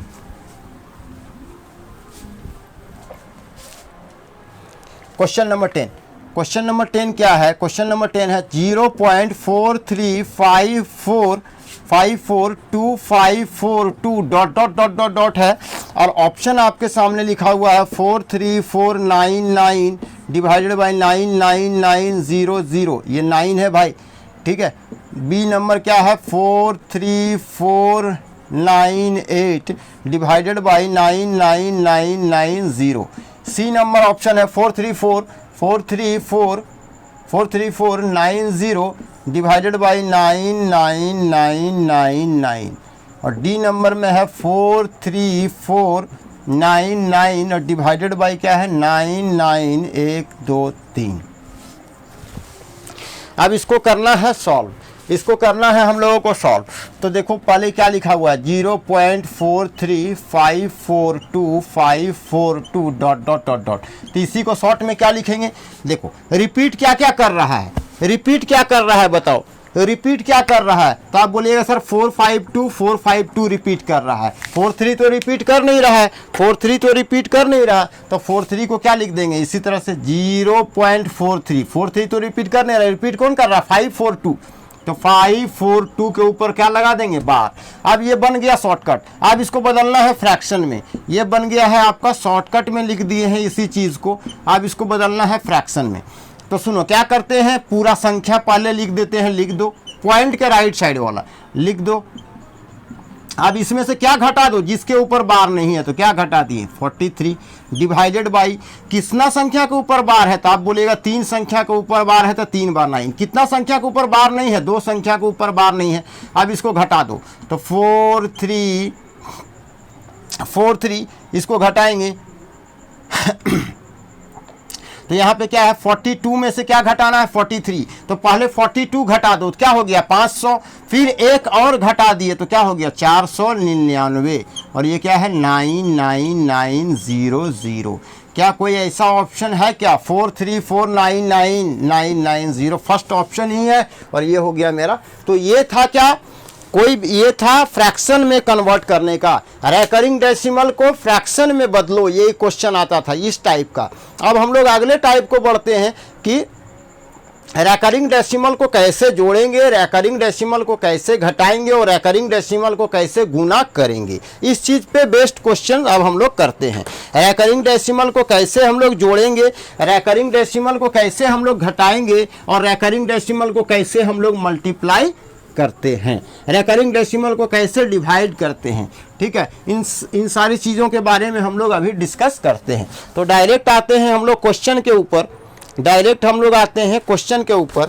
question number 10 question number 10 क्या है। क्वेश्चन नंबर 10 है 0.4354542542 ... और ऑप्शन आपके सामने लिखा हुआ है 43499 डिवाइडेड बाई 99900। ये 9 है भाई। ठीक है, बी नंबर क्या है 43498 divided by 99990। C number option है 43490 डिवाइडेड बाई 99999। और डी नंबर में है 43499 और डिवाइडेड बाई क्या है 99123। अब इसको करना है सॉल्व, इसको करना है हम लोगों को सॉल्व। तो देखो पहले क्या लिखा हुआ है 0.43542542 ... तो इसी को शॉर्ट में क्या लिखेंगे, देखो रिपीट क्या क्या कर रहा है, रिपीट क्या कर रहा है बताओ। रिपीट क्या कर रहा है, तो आप बोलिएगा सर 452 रिपीट कर रहा है। 43 तो रिपीट कर नहीं रहा है, 43 तो रिपीट कर नहीं रहा, तो 43 को क्या लिख देंगे इसी तरह से 0.43, 43 तो रिपीट कर नहीं रहा, रिपीट कौन कर रहा है 542, तो 542 के ऊपर क्या लगा देंगे बार। अब ये बन गया शॉर्टकट। अब इसको बदलना है फ्रैक्शन में, ये बन गया है आपका शॉर्टकट में लिख दिए हैं इसी चीज़ को, अब इसको बदलना है फ्रैक्शन में। तो सुनो क्या करते हैं, पूरा संख्या पहले लिख देते हैं, लिख दो, पॉइंट के राइट साइड वाला लिख दो। अब इसमें से क्या घटा दो, जिसके ऊपर बार नहीं है तो क्या घटा दिए 43 डिवाइडेड बाई कितना संख्या के ऊपर बार है, तो आप बोलिएगा 3 संख्या के ऊपर बार है तो 3 बार 9। कितना संख्या के ऊपर बार नहीं है, 2 संख्या के ऊपर बार नहीं है। अब इसको घटा दो, तो 43 इसको घटाएंगे तो यहाँ पे क्या है 42 में से क्या घटाना है 43, तो पहले 42 घटा दो तो क्या हो गया 500, फिर एक और घटा दिए तो क्या हो गया 499, और ये क्या है 99900। क्या कोई ऐसा ऑप्शन है क्या 434999990, फर्स्ट ऑप्शन ही है, और ये हो गया मेरा। तो ये था क्या, कोई ये था फ्रैक्शन में कन्वर्ट करने का, रेकरिंग डेसिमल को फ्रैक्शन में बदलो, ये क्वेश्चन आता था इस टाइप का। अब हम लोग अगले टाइप को बढ़ते हैं कि रेकरिंग डेसिमल को कैसे जोड़ेंगे, रेकरिंग डेसिमल को कैसे घटाएंगे और रेकरिंग डेसिमल को कैसे गुना करेंगे। इस चीज़ पे बेस्ड क्वेश्चन अब हम लोग करते हैं। रेकरिंग डेसिमल को कैसे हम लोग जोड़ेंगे, रेकरिंग डेसिमल को कैसे हम लोग घटाएंगे, और रेकरिंग डेसिमल को कैसे हम लोग मल्टीप्लाई करते हैं, रेकरिंग डेसिमल को कैसे डिवाइड करते हैं। ठीक है, इन सारी चीज़ों के बारे में हम लोग अभी डिस्कस करते हैं। तो डायरेक्ट आते हैं हम लोग क्वेश्चन के ऊपर, डायरेक्ट हम लोग आते हैं क्वेश्चन के ऊपर।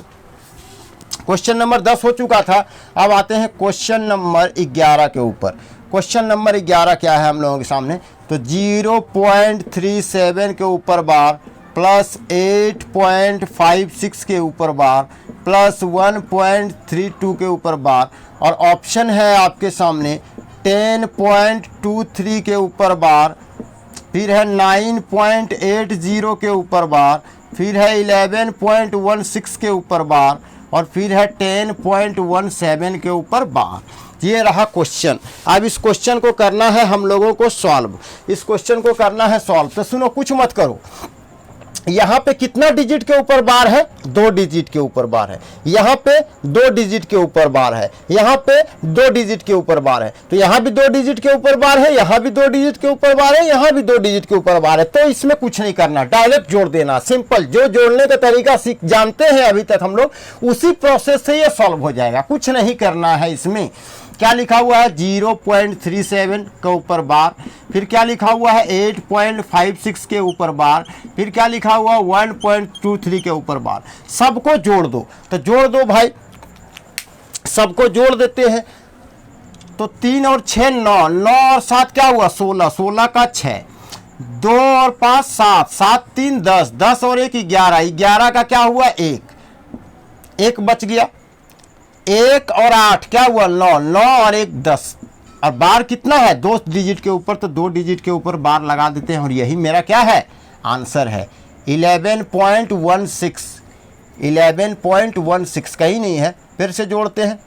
क्वेश्चन नंबर 10 हो चुका था, अब आते हैं क्वेश्चन नंबर 11 के ऊपर। क्वेश्चन नंबर 11 क्या है हम लोगों के सामने, तो 0.37 के ऊपर बार प्लस 8.56 के ऊपर बार प्लस 1.32 के ऊपर बार, और ऑप्शन है आपके सामने 10.23 के ऊपर बार, फिर है 9.80 के ऊपर बार, फिर है 11.16 के ऊपर बार, और फिर है 10.17 के ऊपर बार। ये रहा क्वेश्चन। अब इस क्वेश्चन को करना है हम लोगों को सॉल्व, इस क्वेश्चन को करना है सॉल्व। तो सुनो कुछ मत करो, यहाँ पे कितना डिजिट के ऊपर बार है 2 डिजिट के ऊपर बार है, यहाँ पे 2 डिजिट के ऊपर बार है, यहाँ पे 2 डिजिट के ऊपर बार है, तो यहाँ भी 2 डिजिट के ऊपर बार है, यहाँ भी 2 डिजिट के ऊपर बार है, यहाँ भी 2 डिजिट के ऊपर बार है। तो इसमें कुछ नहीं करना, डायरेक्ट जोड़ देना, सिंपल। जो जोड़ने का तरीका सीख जानते हैं अभी तक हम लोग, उसी प्रोसेस से ये सॉल्व हो जाएगा, कुछ नहीं करना है। इसमें क्या लिखा हुआ है 0.37 के ऊपर बार, फिर क्या लिखा हुआ है 8.56 के ऊपर बार, फिर क्या लिखा हुआ है 1.23 के ऊपर बार। सबको जोड़ दो, तो जोड़ दो भाई, सबको जोड़ देते हैं। तो 3 और 6 9, 9 और 7 क्या हुआ 16, 16 का 6, 2 और 5 7, 7 3 10, 10 और 1 11, 11 का क्या हुआ 1, 1 बच गया, 1 और 8 क्या हुआ 9, 9 और 1 10, और बार कितना है 2 डिजिट के ऊपर, तो 2 डिजिट के ऊपर बार लगा देते हैं, और यही मेरा क्या है आंसर है 11.16, 11.16 कहीं नहीं है। फिर से जोड़ते हैं,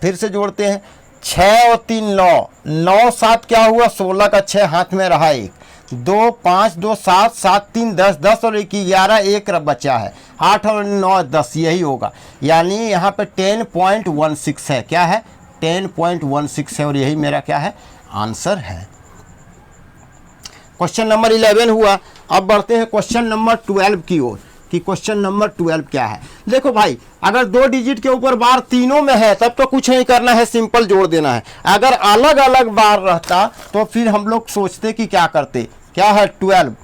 फिर से जोड़ते हैं, 6 और 3 9, 9 7 क्या हुआ 16 का 6 हाथ में रहा 1, 2 5 2 7, 7 3 10, 10 और 1 11, 1 बचा है, 8 और 9 10, यही होगा। यानी यहाँ पे 10.16 है, क्या है 10.16 है, और यही मेरा क्या है आंसर है। क्वेश्चन नंबर 11 हुआ। अब बढ़ते हैं क्वेश्चन नंबर 12 की ओर, कि क्वेश्चन नंबर 12 क्या है। देखो भाई, अगर 2 डिजिट के ऊपर बार तीनों में है तब तो कुछ नहीं करना है, सिंपल जोड़ देना है। अगर अलग अलग बार रहता तो फिर हम लोग सोचते कि क्या करते। क्या है 12,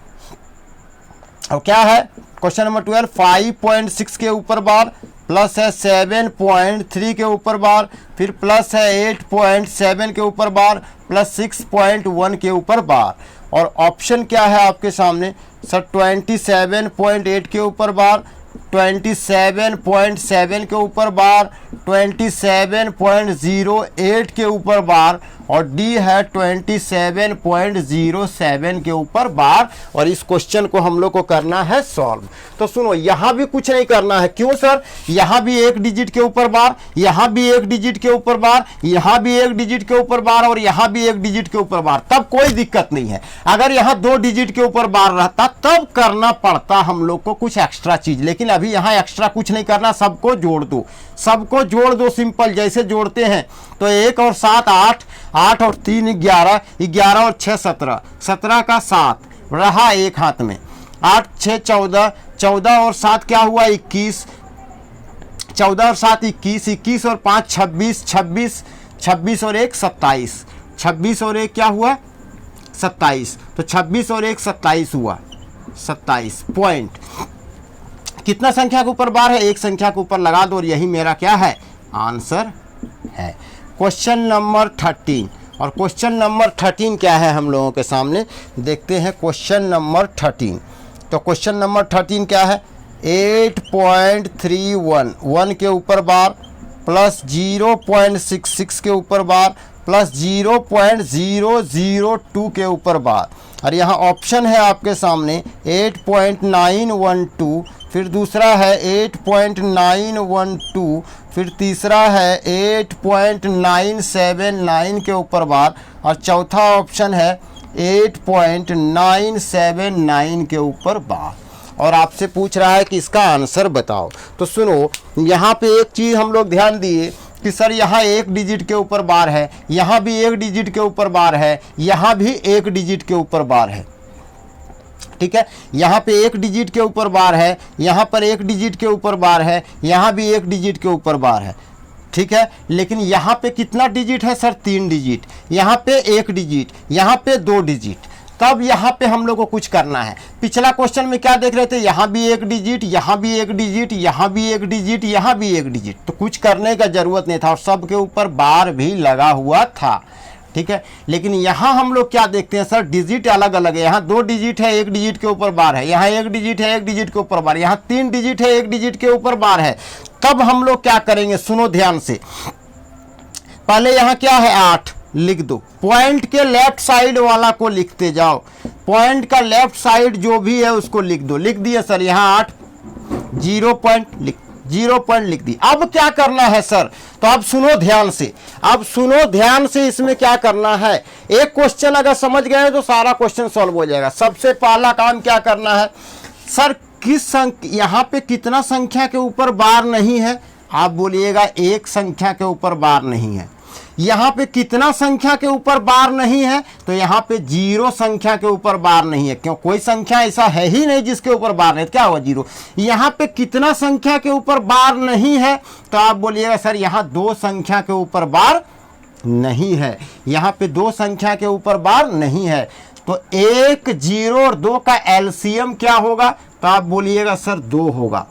और क्या है क्वेश्चन नंबर 12, 5.6 के ऊपर बार, प्लस है 7.3 के ऊपर बार, फिर प्लस है 8.7 के ऊपर बार, प्लस 6.1 के ऊपर बार, और ऑप्शन क्या है आपके सामने सर 27.8 के ऊपर बार, 27.7 के ऊपर बार, 27.08 के ऊपर बार, और डी है 27.07 के ऊपर बार। और इस क्वेश्चन को हम लोग को करना है सॉल्व। तो सुनो, यहां भी कुछ नहीं करना है। क्यों सर? यहां भी एक डिजिट के ऊपर बार, यहां भी एक डिजिट के ऊपर बार, यहां भी एक डिजिट के ऊपर बार और यहां भी एक डिजिट के ऊपर बार, तब कोई दिक्कत नहीं है। अगर यहां 2 डिजिट के ऊपर बार रहता तब करना पड़ता हम लोग को कुछ एक्स्ट्रा चीज, लेकिन अभी यहां एक्स्ट्रा कुछ नहीं करना, सबको जोड़ दो, सबको जोड़ दो। सिंपल जैसे जोड़ते हैं तो 1 और 7 8, 8 और 3 11, 11 और 6 17, 17 का 7 रहा एक हाथ में, 8 6 14, 14 और 7 क्या हुआ 21, 14 और 7 21, 21 और 5 26, 26, 26 और 1 27, 26 और 1 क्या हुआ 27, तो 26 और 1 27 हुआ, 27 पॉइंट। कितना संख्या के ऊपर बार है? एक संख्या के ऊपर लगा दो और यही मेरा क्या है आंसर है। क्वेश्चन नंबर 13, और क्वेश्चन नंबर 13 क्या है हम लोगों के सामने देखते हैं। क्वेश्चन नंबर 13, तो क्वेश्चन नंबर 13 क्या है? 8.31 1 के ऊपर बार प्लस 0.66 के ऊपर बार प्लस 0.002 के ऊपर बार। और यहाँ ऑप्शन है आपके सामने 8.912, फिर दूसरा है 8.912, फिर तीसरा है 8.979 के ऊपर बार और चौथा ऑप्शन है 8.979 के ऊपर बार। और आपसे पूछ रहा है कि इसका आंसर बताओ। तो सुनो, यहाँ पे एक चीज़ हम लोग ध्यान दिए कि सर यहाँ एक डिजिट के ऊपर बार है, यहाँ भी एक डिजिट के ऊपर बार है, यहाँ भी एक डिजिट के ऊपर बार है। ठीक है, यहाँ पे एक डिजिट के ऊपर बार है, यहाँ पर एक डिजिट के ऊपर बार है, यहाँ भी एक डिजिट के ऊपर बार है। ठीक है, लेकिन यहाँ पे कितना डिजिट है सर? 3 डिजिट, यहाँ पे 1 डिजिट, यहाँ पे 2 डिजिट। तब यहाँ पे हम लोग को कुछ करना है। पिछला क्वेश्चन में क्या देख रहे थे? यहाँ भी एक डिजिट, यहाँ भी एक डिजिट, यहाँ भी एक डिजिट, यहाँ भी एक डिजिट, तो कुछ करने का जरूरत नहीं था और सबके ऊपर बार भी लगा हुआ था। ठीक है, लेकिन यहाँ हम लोग क्या देखते हैं सर? डिजिट अलग अलग है। यहाँ 2 डिजिट है, 1 डिजिट के ऊपर बार है, यहाँ 1 डिजिट है, 1 डिजिट के ऊपर बार, यहाँ 3 डिजिट है, 1 डिजिट के ऊपर बार है। तब हम लोग क्या करेंगे? सुनो ध्यान से, पहले यहाँ क्या है 8 लिख दो, पॉइंट के लेफ्ट साइड वाला को लिखते जाओ, पॉइंट का लेफ्ट साइड जो भी है उसको लिख दो। लिख दिया सर, यहाँ 8 0 पॉइंट लिख दी। अब क्या करना है सर? तो अब सुनो ध्यान से, अब सुनो ध्यान से, इसमें क्या करना है? एक क्वेश्चन अगर समझ गए तो सारा क्वेश्चन सॉल्व हो जाएगा। सबसे पहला काम क्या करना है सर? यहाँ पे कितना संख्या के ऊपर बार नहीं है? आप बोलिएगा एक संख्या के ऊपर बार नहीं है। यहाँ पे कितना संख्या के ऊपर बार नहीं है? तो यहाँ पे 0 संख्या के ऊपर बार नहीं है। क्यों? कोई संख्या ऐसा है ही नहीं जिसके ऊपर बार नहीं, क्या हुआ 0। यहाँ पे कितना संख्या के ऊपर बार नहीं है? तो आप बोलिएगा सर यहाँ 2 संख्या के ऊपर बार नहीं है, यहाँ पे 2 संख्या के ऊपर बार नहीं है। तो 1 0 और 2 का एलसीएम क्या होगा? तो आप बोलिएगा सर 2 होगा।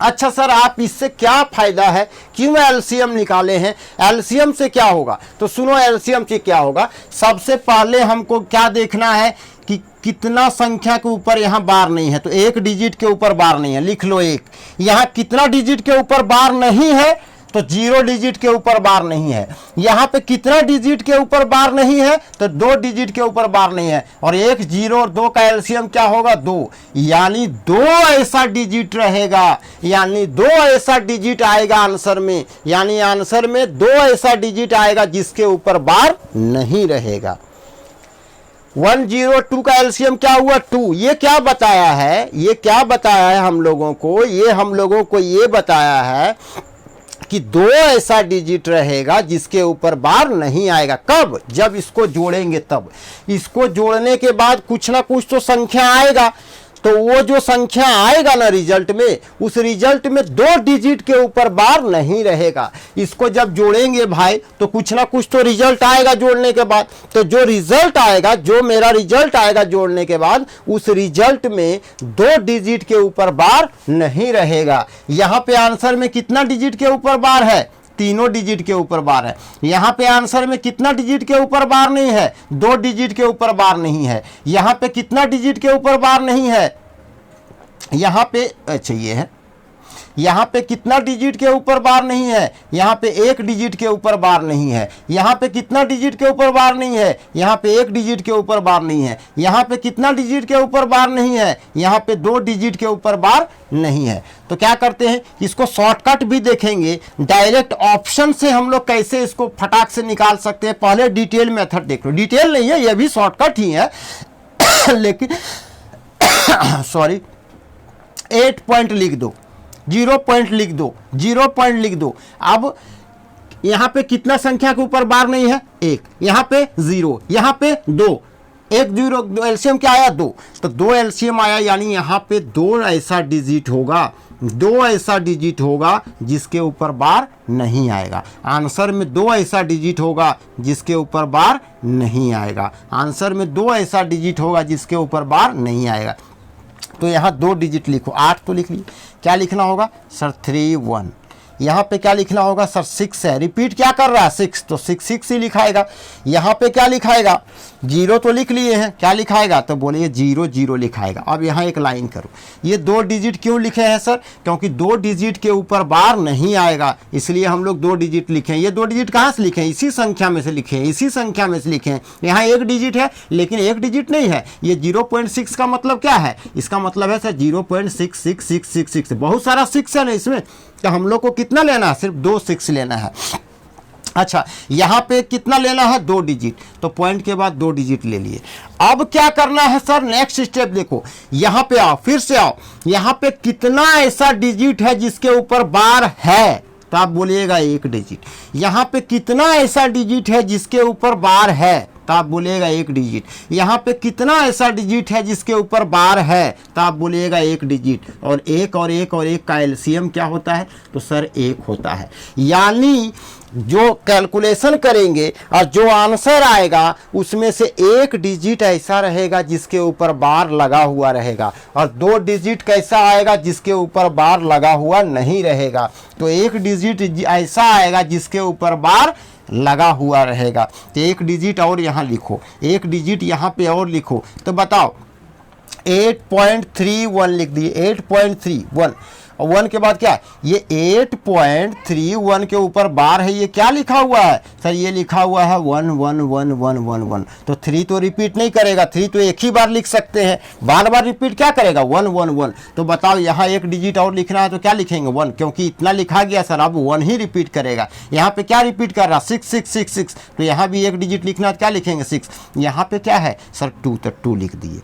अच्छा सर, आप इससे क्या फायदा है, क्यों एलसीएम निकाले हैं? एलसीएम से क्या होगा? तो सुनो, एलसीएम से क्या होगा। सबसे पहले हमको क्या देखना है कि कितना संख्या के ऊपर यहाँ बार नहीं है। तो 1 डिजिट के ऊपर बार नहीं है, लिख लो 1। यहाँ कितना डिजिट के ऊपर बार नहीं है? तो 0 डिजिट के ऊपर बार नहीं है। यहाँ पे कितना डिजिट के ऊपर बार नहीं है? तो 2 डिजिट के ऊपर बार नहीं है। और 1 0 और 2 का एलसीएम क्या होगा? 2, यानी 2 ऐसा डिजिट रहेगा, यानी 2 ऐसा डिजिट आएगा आंसर में, यानी आंसर में 2 ऐसा डिजिट आएगा जिसके ऊपर बार नहीं रहेगा। 102 का एलसीएम क्या हुआ? 2। ये क्या बताया है? ये क्या बताया है हम लोगों को? ये हम लोगों को ये बताया है कि 2 ऐसा डिजिट रहेगा जिसके ऊपर बार नहीं आएगा। कब? जब इसको जोड़ेंगे तब। इसको जोड़ने के बाद कुछ ना कुछ तो संख्या आएगा, तो वो जो संख्या आएगा ना रिजल्ट में, उस रिजल्ट में 2 डिजिट के ऊपर बार नहीं रहेगा। इसको जब जोड़ेंगे भाई तो कुछ ना कुछ तो रिजल्ट आएगा जोड़ने के बाद। तो जो रिजल्ट आएगा, जो मेरा रिजल्ट आएगा जोड़ने के बाद, उस रिजल्ट में 2 डिजिट के ऊपर बार नहीं रहेगा। यहाँ पे आंसर में कितना डिजिट के ऊपर बार है? 3 डिजिट के ऊपर बार है। यहाँ पे आंसर में कितना डिजिट के ऊपर बार नहीं है? 2 डिजिट के ऊपर बार नहीं है। यहाँ पे कितना डिजिट के ऊपर बार नहीं है? यहाँ पे, अच्छा ये है, यहाँ पे कितना डिजिट के ऊपर बार नहीं है, यहाँ पे एक डिजिट के ऊपर बार नहीं है। यहाँ पे कितना डिजिट के ऊपर बार नहीं है, यहाँ पे एक डिजिट के ऊपर बार नहीं है। यहाँ पे कितना डिजिट के ऊपर बार नहीं है, यहाँ पे 2 डिजिट के ऊपर बार नहीं है। तो क्या करते हैं, इसको शॉर्टकट भी देखेंगे, डायरेक्ट ऑप्शन से हम लोग कैसे इसको फटाक से निकाल सकते हैं। पहले डिटेल मेथड देख लो, डिटेल नहीं है, ये भी शॉर्टकट ही है लेकिन सॉरी 8 पॉइंट लिख दो, 0 पॉइंट लिख दो, 0 पॉइंट लिख दो। अब यहां पे कितना संख्या के ऊपर बार नहीं है, 1, यहां पे 0, यहां पे 2, 1 0 एलसीएम क्या आया 2, तो 2 एलसीएम आया, यानी यहां पे 2 ऐसा डिजिट होगा, 2 ऐसा डिजिट होगा जिसके ऊपर बार नहीं आएगा। आंसर में 2 ऐसा डिजिट होगा जिसके ऊपर बार नहीं आएगा। आंसर में 2 ऐसा डिजिट होगा जिसके ऊपर बार नहीं आएगा। तो यहाँ 2 डिजिट लिखो, 8 तो लिख ली। क्या लिखना होगा सर 3 1, यहाँ पे क्या लिखना होगा सर 6 है, रिपीट क्या कर रहा है 6, तो 6 6 ही लिखाएगा। यहाँ पे क्या लिखाएगा 0 तो लिख लिए हैं, क्या लिखाएगा तो बोलिए 0 0 लिखाएगा। अब यहाँ एक लाइन करो, ये 2 डिजिट क्यों लिखे हैं सर, क्योंकि 2 डिजिट के ऊपर बार नहीं आएगा, इसलिए हम लोग 2 डिजिट लिखे हैं। ये 2 डिजिट कहाँ से लिखे हैं, इसी संख्या में से लिखे हैं, इसी संख्या में से लिखे हैं। यहाँ 1 डिजिट है लेकिन 1 डिजिट नहीं है, ये 0.6 का मतलब क्या है, इसका मतलब है सर 0.66666। बहुत सारा 6 है ना इसमें, तो हम लोग को कितना लेना है, सिर्फ 2 6 लेना है। अच्छा यहाँ पे कितना लेना है 2 डिजिट, तो पॉइंट के बाद 2 डिजिट ले लिए। अब क्या करना है सर, नेक्स्ट स्टेप देखो, यहाँ पे आओ, फिर से आओ, यहाँ पे कितना ऐसा डिजिट है जिसके ऊपर बार है, तो आप बोलिएगा 1 डिजिट। यहाँ पे कितना ऐसा डिजिट है जिसके ऊपर बार है, तो आप बोलिएगा 1 डिजिट। यहाँ पे कितना ऐसा डिजिट है जिसके ऊपर बार है, तो आप बोलिएगा 1 डिजिट। और 1 और 1 और 1 का एलसीएम क्या होता है, तो सर 1 होता है। यानी जो कैलकुलेशन करेंगे और जो आंसर आएगा उसमें से 1 डिजिट ऐसा रहेगा जिसके ऊपर बार लगा हुआ रहेगा, और 2 डिजिट कैसा आएगा जिसके ऊपर बार लगा हुआ नहीं रहेगा। तो 1 डिजिट ऐसा आएगा जिसके ऊपर बार लगा हुआ रहेगा। तो 1 डिजिट और यहाँ लिखो, 1 डिजिट यहाँ पे और लिखो, तो बताओ 8.31 लिख दिए, 8.31 और 1 के बाद क्या है, ये 8.31 के ऊपर बार है, ये क्या लिखा हुआ है सर, ये लिखा हुआ है 1 1 1 1 1 1। तो 3 तो रिपीट नहीं करेगा, 3 तो एक ही बार लिख सकते हैं, बार बार रिपीट क्या करेगा 1 1 1। तो बताओ यहाँ 1 डिजिट और लिखना है तो क्या लिखेंगे 1, क्योंकि इतना लिखा गया सर, अब 1 ही रिपीट करेगा। यहाँ पे क्या रिपीट कर रहा 6 6 6 6, तो यहाँ भी 1 डिजिट लिखना है तो क्या लिखेंगे 6। यहाँ पे क्या है सर 2, तो 2 लिख दिए।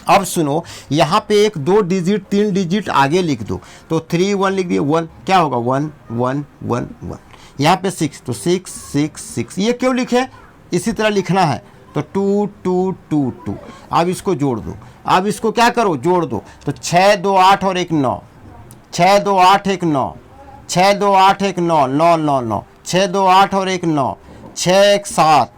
अब सुनो, यहाँ पे 1 2 डिजिट 3 डिजिट आगे लिख दो, तो 3 1 लिख दिए, 1 क्या होगा 1 1 1 1। यहाँ पे 6, तो 6 6 6, ये क्यों लिखे, इसी तरह लिखना है, तो 2 2 2 2। अब इसको जोड़ दो, अब इसको क्या करो जोड़ दो, तो 6 2 8 और 1 9, 6 2 8 1 9, 6 2 8 1 9 9 9 9, 6 2 8 और 1 9, 6 1 7,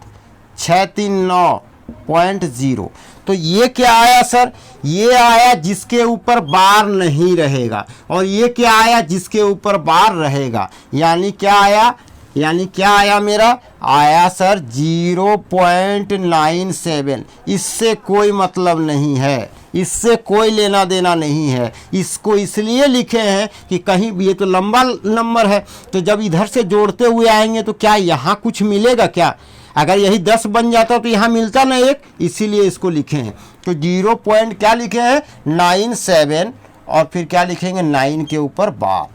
6 3 9.0। तो ये क्या आया सर, ये आया जिसके ऊपर बार नहीं रहेगा, और ये क्या आया जिसके ऊपर बार रहेगा। यानी क्या आया, यानी क्या आया मेरा, आया सर 0.97। इससे कोई मतलब नहीं है, इससे कोई लेना देना नहीं है। इसको इसलिए लिखे हैं कि कहीं भी, ये तो लंबा नंबर है, तो जब इधर से जोड़ते हुए आएंगे तो क्या यहाँ कुछ मिलेगा क्या, अगर यही 10 बन जाता तो यहाँ मिलता ना 1, इसीलिए इसको लिखे हैं। तो 0 पॉइंट क्या लिखे हैं 97, और फिर क्या लिखेंगे 9 के ऊपर बार,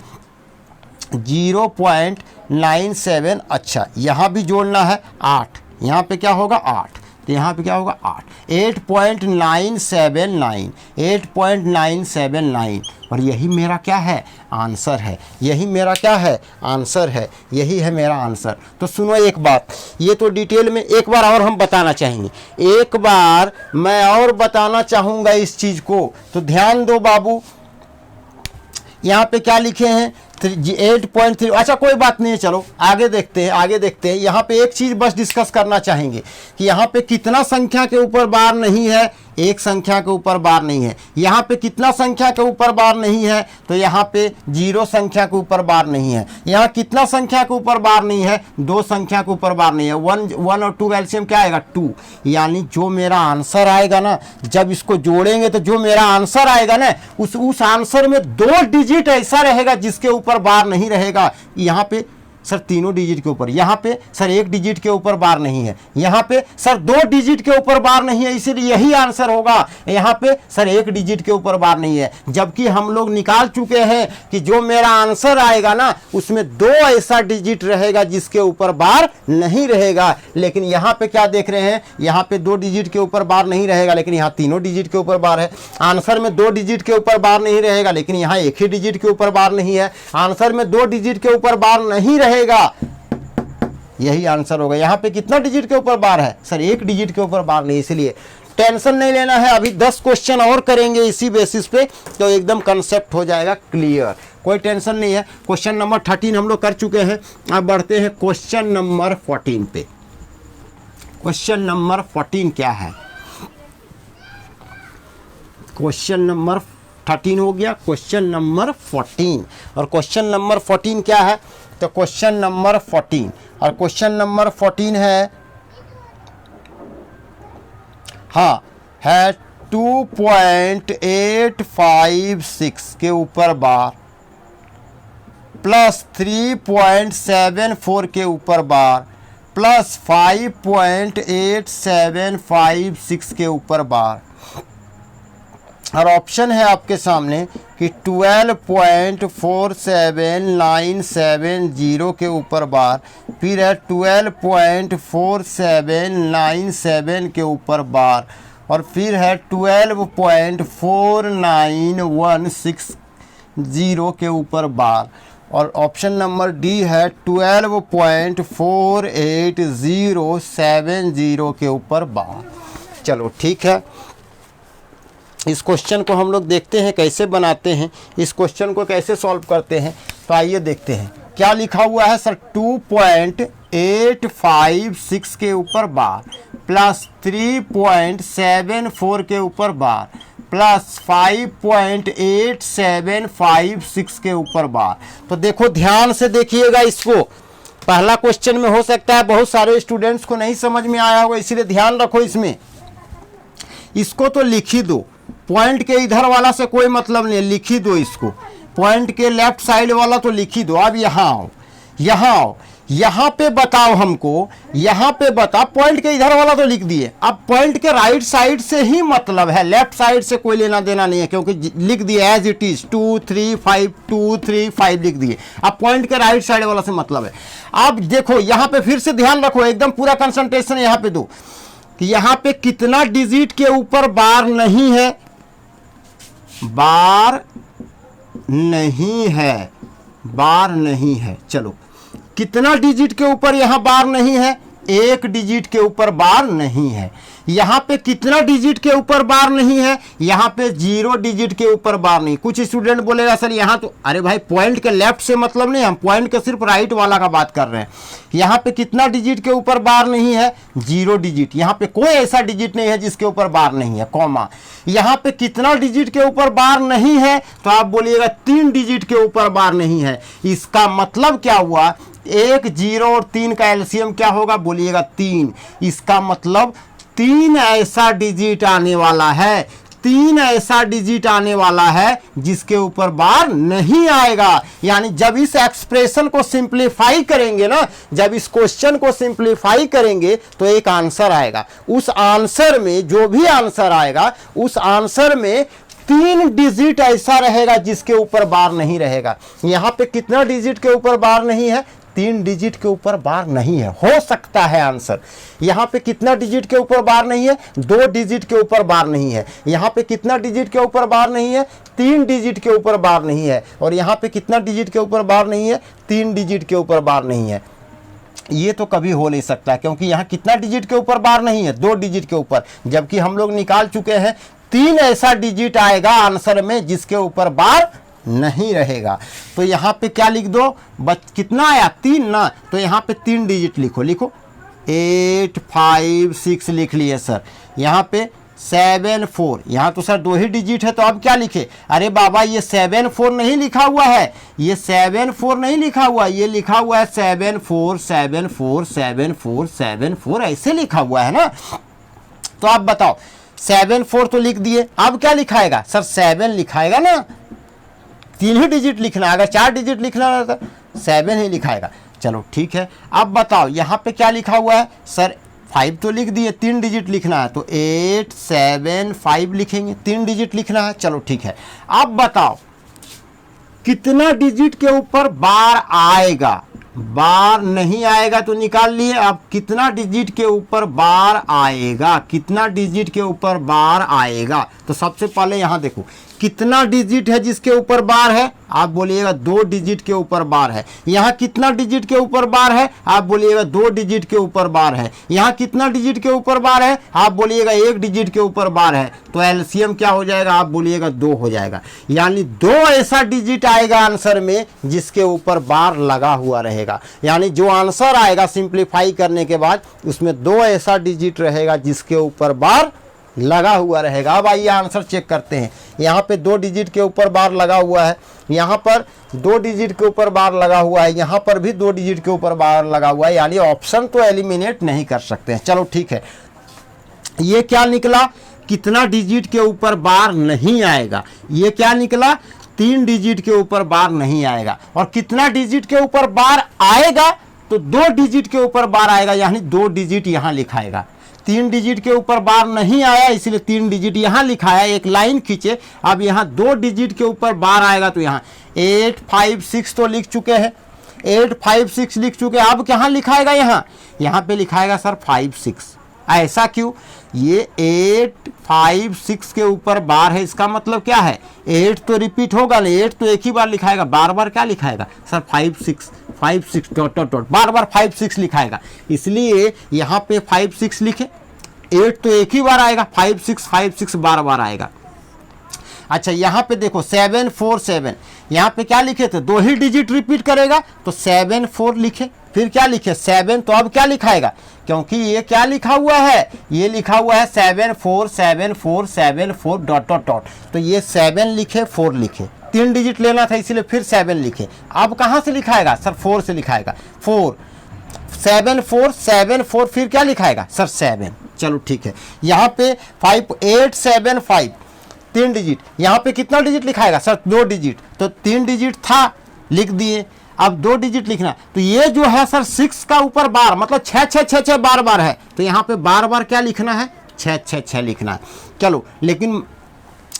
0.97। अच्छा यहाँ भी जोड़ना है 8, यहाँ पे क्या होगा 8, तो यहाँ पे क्या होगा 8, 8.979, 8.979। और यही मेरा क्या है आंसर है, यही मेरा क्या है आंसर है, यही है मेरा आंसर। तो सुनो एक बात, ये तो डिटेल में एक बार और हम बताना चाहेंगे, एक बार मैं और बताना चाहूँगा इस चीज़ को, तो ध्यान दो बाबू। यहाँ पे क्या लिखे हैं 8.3। अच्छा कोई बात नहीं है, चलो आगे देखते हैं, आगे देखते हैं। यहाँ पे एक चीज़ बस डिस्कस करना चाहेंगे कि यहाँ पे कितना संख्या के ऊपर बार नहीं है, एक संख्या के ऊपर बार नहीं है। यहाँ पे कितना संख्या के ऊपर बार नहीं है, तो यहाँ पे 0 संख्या के ऊपर बार नहीं है। यहाँ कितना संख्या के ऊपर बार नहीं है, 2 संख्या के ऊपर बार नहीं है। 1 और 2 एलसीएम क्या आएगा, 2। यानी जो मेरा आंसर आएगा ना, जब इसको जोड़ेंगे तो जो मेरा आंसर आएगा ना, उस आंसर में 2 डिजिट ऐसा रहेगा जिसके ऊपर बार नहीं रहेगा। यहाँ पे सर तीनों डिजिट के ऊपर, यहाँ पे सर 1 डिजिट के ऊपर बार नहीं है, यहाँ पे सर 2 डिजिट के ऊपर बार नहीं है, इसीलिए यही आंसर होगा। यहाँ पे सर 1 डिजिट के ऊपर बार नहीं है, जबकि हम लोग निकाल चुके हैं कि जो मेरा आंसर आएगा ना उसमें 2 ऐसा डिजिट रहेगा जिसके ऊपर बार नहीं रहेगा। लेकिन यहाँ पे क्या देख रहे हैं, यहाँ पे 2 डिजिट के ऊपर बार नहीं रहेगा, लेकिन यहाँ तीनों डिजिट के ऊपर बार है। आंसर में 2 डिजिट के ऊपर बार नहीं रहेगा, लेकिन यहाँ 1 ही डिजिट के ऊपर बार नहीं है। आंसर में 2 डिजिट के ऊपर बार नहीं रहेगा, यही आंसर होगा। यहाँ पे कितना डिजिट के ऊपर बार है, सर 1 डिजिट के ऊपर बार नहीं, इसलिए टेंशन नहीं लेना है। अभी 10 क्वेश्चन और करेंगे इसी बेसिस पे, तो एकदम कंसेप्ट हो जाएगा क्लियर, कोई टेंशन नहीं है। क्वेश्चन नंबर 13 हम लोग कर चुके हैं। अब बढ़ते हैं क्वेश्चन नंबर 14 पे। क्वेश्चन नंबर 14 क्या है, क्वेश्चन नंबर 13 हो गया, क्वेश्चन नंबर 14। और क्वेश्चन नंबर 14 क्या है, तो क्वेश्चन नंबर 14, और क्वेश्चन नंबर 14 है, हाँ है 2.856 के ऊपर बार प्लस 3.74 के ऊपर बार प्लस 5.8756 के ऊपर बार। और ऑप्शन है आपके सामने कि 12.4797 के ऊपर बार, फिर है 12.4797 के ऊपर बार, और फिर है 12.4916 के ऊपर बार, और ऑप्शन नंबर डी है 12.4870 के ऊपर बार। चलो ठीक है, इस क्वेश्चन को हम लोग देखते हैं कैसे बनाते हैं, इस क्वेश्चन को कैसे सॉल्व करते हैं। तो आइए देखते हैं क्या लिखा हुआ है सर। 2.856 के ऊपर बार प्लस 3.74 के ऊपर बार प्लस 5.8756 के ऊपर बार। तो देखो ध्यान से देखिएगा इसको, पहला क्वेश्चन में हो सकता है बहुत सारे स्टूडेंट्स को नहीं समझ में आया होगा, इसीलिए ध्यान रखो इसमें। इसको तो लिख ही दो, पॉइंट के इधर वाला से कोई मतलब नहीं, लिख ही दो इसको। पॉइंट के लेफ्ट साइड वाला तो लिख ही दो। अब यहाँ आओ, यहाँ आओ, यहाँ पे बताओ हमको, यहाँ पे बता, पॉइंट के इधर वाला तो लिख दिए। अब पॉइंट के राइट साइड से ही मतलब है, लेफ्ट साइड से कोई लेना देना नहीं है, क्योंकि लिख दिए एज इट इज 2 3 5 2 3 5 लिख दिए। अब पॉइंट के राइट साइड वाला से मतलब है। अब देखो यहाँ पे फिर से ध्यान रखो, एकदम पूरा कंसंट्रेशन यहाँ पे दो कि यहाँ पे कितना डिजिट के ऊपर बार नहीं है, बार नहीं है, बार नहीं है। चलो कितना डिजिट के ऊपर यहाँ बार नहीं है, 1 डिजिट के ऊपर बार नहीं है। यहाँ पे कितना डिजिट के ऊपर बार नहीं है, यहाँ पे 0 डिजिट के ऊपर बार नहीं। कुछ स्टूडेंट बोलेगा सर यहाँ तो, अरे भाई पॉइंट के लेफ्ट से मतलब नहीं, हम पॉइंट के सिर्फ राइट वाला का बात कर रहे हैं। यहाँ पे कितना डिजिट के ऊपर बार नहीं है, 0 डिजिट। यहाँ पे कोई ऐसा डिजिट नहीं है जिसके ऊपर बार नहीं है, कॉमा। यहाँ पे कितना डिजिट के ऊपर बार नहीं है, तो आप बोलिएगा 3 डिजिट के ऊपर बार नहीं है। इसका मतलब क्या हुआ, 1 0 और 3 का एलसीएम क्या होगा, बोलिएगा 3। इसका मतलब 3 ऐसा डिजिट आने वाला है, 3 ऐसा डिजिट आने वाला है जिसके ऊपर बार नहीं आएगा। यानी जब इस एक्सप्रेशन को सिंप्लीफाई करेंगे ना, जब इस क्वेश्चन को सिंप्लीफाई करेंगे तो एक आंसर आएगा। उस आंसर में जो भी आंसर आएगा, उस आंसर में 3 डिजिट ऐसा रहेगा जिसके ऊपर बार नहीं रहेगा। यहाँ पे कितना डिजिट के ऊपर बार नहीं है, 3 डिजिट के ऊपर बार नहीं है, हो सकता है आंसर। यहाँ पे कितना डिजिट के ऊपर बार नहीं है, 2 डिजिट के ऊपर बार नहीं है। यहाँ पे कितना डिजिट के ऊपर बार नहीं है, 3 डिजिट के ऊपर बार नहीं है। और यहाँ पे कितना डिजिट के ऊपर बार नहीं है, 3 डिजिट के ऊपर बार नहीं है। ये तो कभी हो नहीं सकता, क्योंकि यहाँ कितना डिजिट के ऊपर बार नहीं है, 2 डिजिट के ऊपर, जबकि हम लोग निकाल चुके हैं 3 ऐसा डिजिट आएगा आंसर में जिसके ऊपर बार नहीं रहेगा। तो यहाँ पे क्या लिख दो, कितना आया, 3 ना, तो यहाँ पे 3 डिजिट लिखो, लिखो 856 लिख लिए सर। यहाँ पे 74। यहाँ तो सर 2 ही डिजिट है, तो अब क्या लिखे? अरे बाबा ये 74 नहीं लिखा हुआ है, ये 74 नहीं लिखा हुआ, ये लिखा हुआ है 74 74 74 74, ऐसे लिखा हुआ है ना। तो आप बताओ 74 तो लिख दिए, अब क्या लिखाएगा सर? 7 लिखाएगा ना, 3 ही डिजिट लिखना, अगर 4 डिजिट लिखना रहता 7 ही लिखाएगा। चलो ठीक है, अब बताओ यहाँ पे क्या लिखा हुआ है? सर 5 तो लिख दिए, 3 डिजिट लिखना है, तो 8 7 5 लिखेंगे, 3 डिजिट लिखना है। चलो ठीक है, अब बताओ कितना डिजिट के ऊपर बार आएगा? बार नहीं आएगा तो निकाल लिए। अब कितना डिजिट के ऊपर बार आएगा? कितना डिजिट के ऊपर बार आएगा? तो सबसे पहले यहाँ देखो कितना डिजिट है जिसके ऊपर बार है? आप बोलिएगा 2 डिजिट के ऊपर बार है। यहाँ कितना डिजिट के ऊपर बार है? आप बोलिएगा 2 डिजिट के ऊपर बार है। यहाँ कितना डिजिट के ऊपर बार है? आप बोलिएगा 1 डिजिट के ऊपर बार है। तो एलसीएम क्या हो जाएगा? आप बोलिएगा 2 हो जाएगा। यानी 2 ऐसा डिजिट आएगा आंसर में जिसके ऊपर बार लगा हुआ रहेगा। यानी जो आंसर आएगा सिंप्लीफाई करने के बाद उसमें 2 ऐसा डिजिट रहेगा जिसके ऊपर बार लगा हुआ रहेगा। अब आइए आंसर चेक करते हैं। यहाँ पे 2 डिजिट के ऊपर बार लगा हुआ है, यहाँ पर 2 डिजिट के ऊपर बार लगा हुआ है, यहाँ पर भी 2 डिजिट के ऊपर बार लगा हुआ है, यानी ऑप्शन तो एलिमिनेट नहीं कर सकते हैं। चलो ठीक है, ये क्या निकला? कितना डिजिट के ऊपर बार नहीं आएगा? ये क्या निकला? 3 डिजिट के ऊपर बार नहीं आएगा। और कितना डिजिट के ऊपर बार आएगा? तो 2 डिजिट के ऊपर बार आएगा, यानी 2 डिजिट यहाँ लिखाएगा। 3 डिजिट के ऊपर बार नहीं आया इसलिए 3 डिजिट यहाँ लिखा है, एक लाइन खींचे। अब यहाँ 2 डिजिट के ऊपर बार आएगा तो यहाँ 8 5 6 तो लिख चुके हैं, 8 5 6 लिख चुके हैं। अब कहाँ लिखाएगा? यहाँ पे लिखाएगा सर 5 6। ऐसा क्यों? ये 8 5 6 के ऊपर बार है, इसका मतलब क्या है? 8 तो रिपीट होगा ना, 8 तो एक ही बार लिखाएगा, बार बार क्या लिखाएगा सर? 5 6 5 6 डॉट डॉट डॉट, बार बार 5 6 लिखाएगा, इसलिए यहाँ पे 5 6 लिखे। 8 तो एक ही बार आएगा, 5 6 बार बार आएगा। अच्छा यहाँ पे देखो 7 4 7, यहाँ पे क्या लिखे थे? 2 ही डिजिट रिपीट करेगा तो 7 4 लिखे, फिर क्या लिखे? 7। तो अब क्या लिखाएगा? क्योंकि ये क्या लिखा हुआ है? ये लिखा हुआ है 7 4 7 4 7 4 डॉट डॉट डॉट, तो ये 7 लिखे 4 लिखे, 3 डिजिट लेना था इसलिए फिर 7 लिखे। अब कहाँ से लिखाएगा सर? 4 से लिखाएगा, 4 7 4 7 4, फिर क्या लिखाएगा सर? 7। चलो ठीक है, यहाँ पे 5 8 7 5, 3 डिजिट, यहाँ पे कितना डिजिट लिखाएगा सर? 2 डिजिट, तो 3 डिजिट था लिख दिए, अब 2 डिजिट लिखना। तो ये जो है सर 6 का ऊपर बार, मतलब 6 6 6 6 बार बार है, तो यहाँ पे बार बार क्या लिखना है? 6 6 6 लिखना है। चलो लेकिन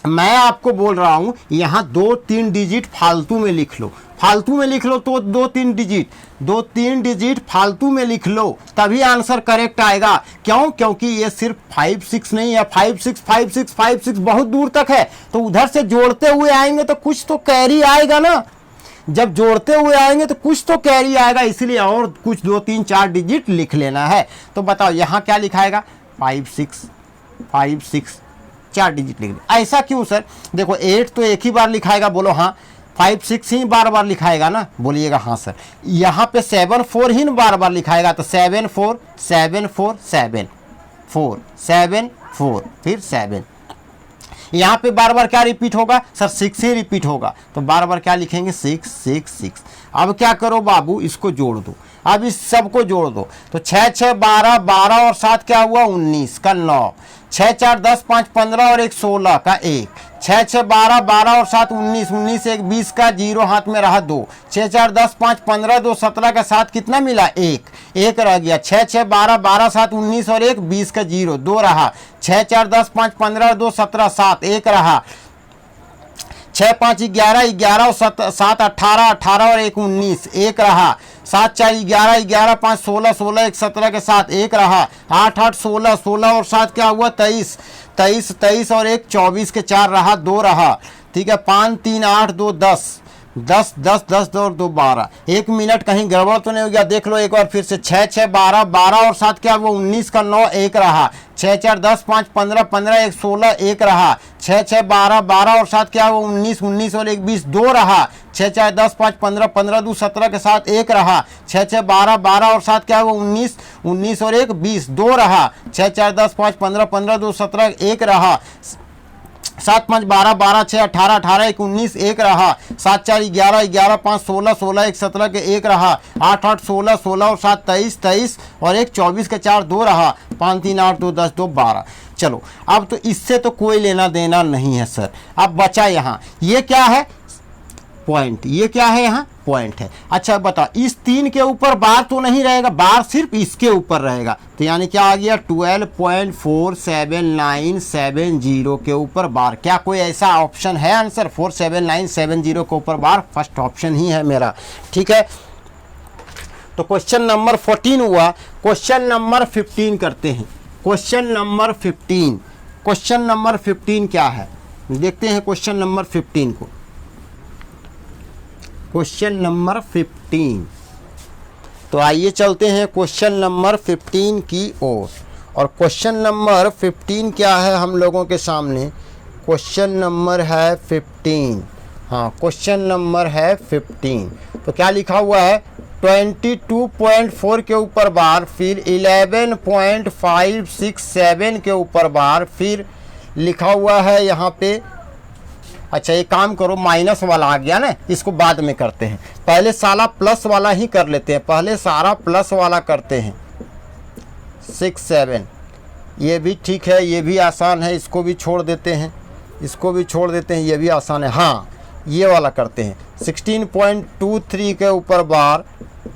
मैं आपको बोल रहा हूँ यहाँ 2 3 डिजिट फालतू में लिख लो, फालतू में लिख लो, तो 2 3 डिजिट फालतू में लिख लो, तभी आंसर करेक्ट आएगा। क्यों? क्योंकि ये सिर्फ 5 6 नहीं है, 5 6 5 6 5 6 बहुत दूर तक है, तो उधर से जोड़ते हुए आएंगे तो कुछ तो कैरी आएगा ना। जब जोड़ते हुए आएंगे तो कुछ तो कैरी आएगा, इसलिए और कुछ 2 3 4 डिजिट लिख लेना है। तो बताओ यहाँ क्या लिखाएगा? 5 6 4 डिजिट लिख लिया। ऐसा क्यों सर? देखो 8 तो एक ही बार लिखाएगा, बोलो हाँ। 5 6 ही बार बार लिखाएगा ना, बोलिएगा हाँ सर। यहाँ पे 7 4 ही बार बार लिखाएगा, तो 7 4 7 4 7 4 7 4 फिर 7। यहाँ पे बार बार क्या रिपीट होगा सर? 6 ही रिपीट होगा, तो बार बार क्या लिखेंगे? 6 6 6। अब क्या करो बाबू, इसको जोड़ दो, अब इस सब को जोड़ दो, तो 6 6 12 12 और 7 क्या हुआ? 19 का 9, 6 4 10 5 15 और 1 16 का 1, 6 6 12 12 और 7 19 19 1 20 का 0 हाथ में रहा 2, 6 4 10 5 15 2 17 का 7 कितना मिला? 1 रह गया। 6 6 12 12 7 19 और 1 20 का 0 2 रहा, 6 4 10 5 15 2 17 7 1 रहा, 6 5 11 11 और 7 18 18 और 1 19 1 रहा, 7 4 11 11 5 16 16 1 17 के साथ 1 रहा, 8 8 16 16 और 7 क्या हुआ? 23 23 23 और 1 24 के 4 रहा 2 रहा, ठीक है। 5 3 8 2 10 10 10 10 2 और 2 12। 1 मिनट कहीं गड़बड़ तो नहीं हो गया, देख लो एक बार फिर से। 6 6 12 12 और 7 क्या वो 19 का 9 1 रहा। 6 4 10 5 15 15 1 16 1 रहा। 6 6 12 12 और 7 क्या वो 19 19 और 1 20 2 रहा। 6 4 10 5 15 15 2 17 के साथ 1 रहा। 6 6 12 12 और 7 क्या वो 19 19 और 1 20 2 रहा। 6 4 10 5 15 15 2 17 1 रहा। 7 5 12 12 6 18 18 1 19 1 रहा। 7 4 11 11 5 16 16 1 17 के 1 रहा। 8 8 16 16 और 7 23 23 और 1 24 के 4 2 रहा। 5 3 8 2 10 2 12। चलो अब तो इससे तो कोई लेना देना नहीं है सर। अब बचा यहाँ ये क्या है पॉइंट, ये क्या है यहाँ पॉइंट है। अच्छा बता इस 3 के ऊपर बार तो नहीं रहेगा, बार सिर्फ इसके ऊपर रहेगा। तो यानी क्या आ गया 12.47970 के ऊपर बार। क्या कोई ऐसा ऑप्शन है आंसर 47970 के ऊपर बार? फर्स्ट ऑप्शन ही है मेरा। ठीक है तो क्वेश्चन नंबर 14 हुआ। क्वेश्चन नंबर 15 करते हैं। क्वेश्चन नंबर 15, क्वेश्चन नंबर 15 क्या है देखते हैं क्वेश्चन नंबर 15 को। क्वेश्चन नंबर 15, तो आइए चलते हैं क्वेश्चन नंबर 15 की ओर। और क्वेश्चन नंबर 15 क्या है हम लोगों के सामने? क्वेश्चन नंबर है 15। हाँ क्वेश्चन नंबर है 15। तो क्या लिखा हुआ है 22.4 के ऊपर बार, फिर 11.567 के ऊपर बार, फिर लिखा हुआ है यहाँ पे। अच्छा एक काम करो माइनस वाला आ गया ना, इसको बाद में करते हैं, पहले सारा प्लस वाला ही कर लेते हैं। पहले सारा प्लस वाला करते हैं 6 7। ये भी ठीक है, ये भी आसान है, इसको भी छोड़ देते हैं, इसको भी छोड़ देते हैं, ये भी आसान है। हाँ ये वाला करते हैं 16.23 के ऊपर बार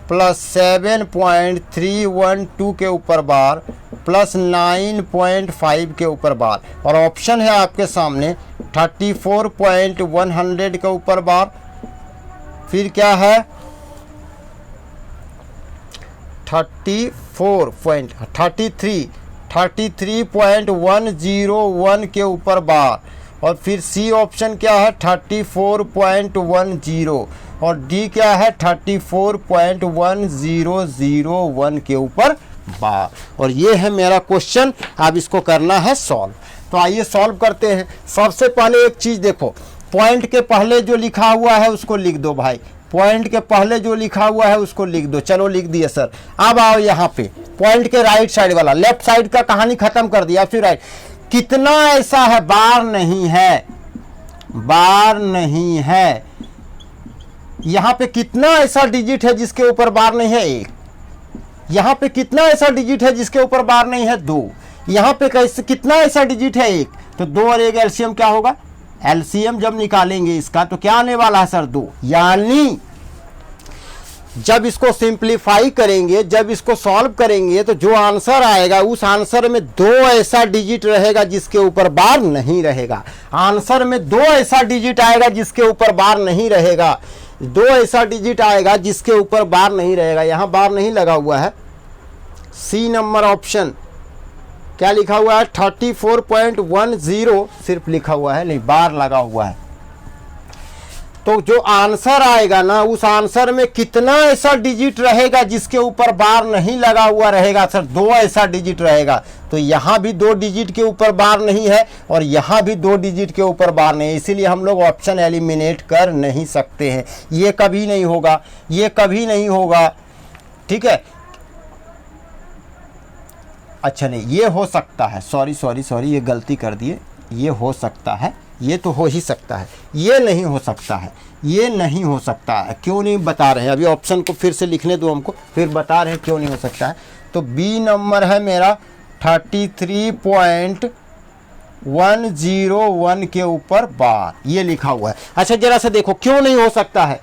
प्लस 7.312 के ऊपर बार प्लस 9.5 के ऊपर बार। और ऑप्शन है आपके सामने 34.100 के ऊपर बार, फिर क्या है 33.101 के ऊपर बार। और फिर सी ऑप्शन क्या है 34.10 और डी क्या है 34.1001 के ऊपर बार। और ये है मेरा क्वेश्चन। अब इसको करना है सॉल्व। तो आइए सॉल्व करते हैं। सबसे पहले एक चीज़ देखो, पॉइंट के पहले जो लिखा हुआ है उसको लिख दो भाई, पॉइंट के पहले जो लिखा हुआ है उसको लिख दो। चलो लिख दिए सर। अब आओ यहाँ पे पॉइंट के राइट साइड वाला, लेफ्ट साइड का कहानी खत्म कर दिया, फिर राइट। कितना ऐसा है बार नहीं है, बार नहीं है। यहाँ पे कितना ऐसा डिजिट है जिसके ऊपर बार नहीं है? 1। यहाँ पे कितना ऐसा डिजिट है जिसके ऊपर बार नहीं है? 2। यहाँ पे कैसे कितना ऐसा डिजिट है? 1। तो 2 और 1 एलसीएम क्या होगा? एलसीएम जब निकालेंगे इसका तो क्या आने वाला है सर? 2। यानी जब इसको सिंप्लीफाई करेंगे, जब इसको सॉल्व करेंगे तो जो आंसर आएगा उस आंसर में 2 ऐसा डिजिट रहेगा जिसके ऊपर बार नहीं रहेगा। आंसर में 2 ऐसा डिजिट आएगा जिसके ऊपर बार नहीं रहेगा। 2 ऐसा डिजिट आएगा जिसके ऊपर बार नहीं रहेगा। यहाँ बार नहीं लगा हुआ है। सी नंबर ऑप्शन क्या लिखा हुआ है 34.10 सिर्फ लिखा हुआ है, नहीं बार लगा हुआ है। तो जो आंसर आएगा ना उस आंसर में कितना ऐसा डिजिट रहेगा जिसके ऊपर बार नहीं लगा हुआ रहेगा सर? 2 ऐसा डिजिट रहेगा। तो यहाँ भी 2 डिजिट के ऊपर बार नहीं है और यहाँ भी 2 डिजिट के ऊपर बार नहीं है, इसीलिए हम लोग ऑप्शन एलिमिनेट कर नहीं सकते हैं। ये कभी नहीं होगा, ये कभी नहीं होगा। ठीक है अच्छा नहीं ये हो सकता है, सॉरी सॉरी सॉरी ये गलती कर दिए। ये हो सकता है, ये तो हो ही सकता है, ये नहीं हो सकता है, ये नहीं हो सकता है। क्यों नहीं बता रहे हैं? अभी ऑप्शन को फिर से लिखने दो हमको, फिर बता रहे हैं क्यों नहीं हो सकता है। तो बी नंबर है मेरा 33.101 के ऊपर बार, ये लिखा हुआ है। अच्छा जरा सा देखो क्यों नहीं हो सकता है,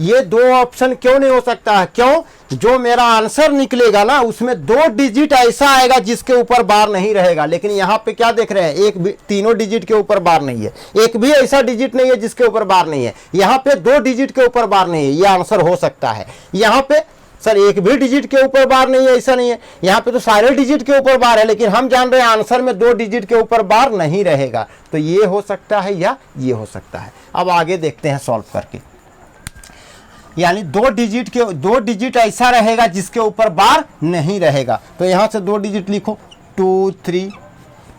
ये 2 ऑप्शन क्यों नहीं हो सकता है? क्यों? जो मेरा आंसर निकलेगा ना उसमें 2 डिजिट ऐसा आएगा जिसके ऊपर बार नहीं रहेगा। लेकिन यहाँ पे क्या देख रहे हैं, एक भी तीनों डिजिट के ऊपर बार नहीं है, एक भी ऐसा डिजिट नहीं है जिसके ऊपर बार नहीं है। यहाँ पे 2 डिजिट के ऊपर बार नहीं है, ये आंसर हो सकता है। यहाँ पे सर एक भी डिजिट के ऊपर बार नहीं है, ऐसा नहीं है। यहाँ पे तो सारे डिजिट के ऊपर बार है, लेकिन हम जान रहे हैं आंसर में 2 डिजिट के ऊपर बार नहीं रहेगा। तो ये हो सकता है या ये हो सकता है। अब आगे देखते हैं सॉल्व करके। यानी दो डिजिट ऐसा रहेगा जिसके ऊपर बार नहीं रहेगा। तो यहाँ से 2 डिजिट लिखो 2 3,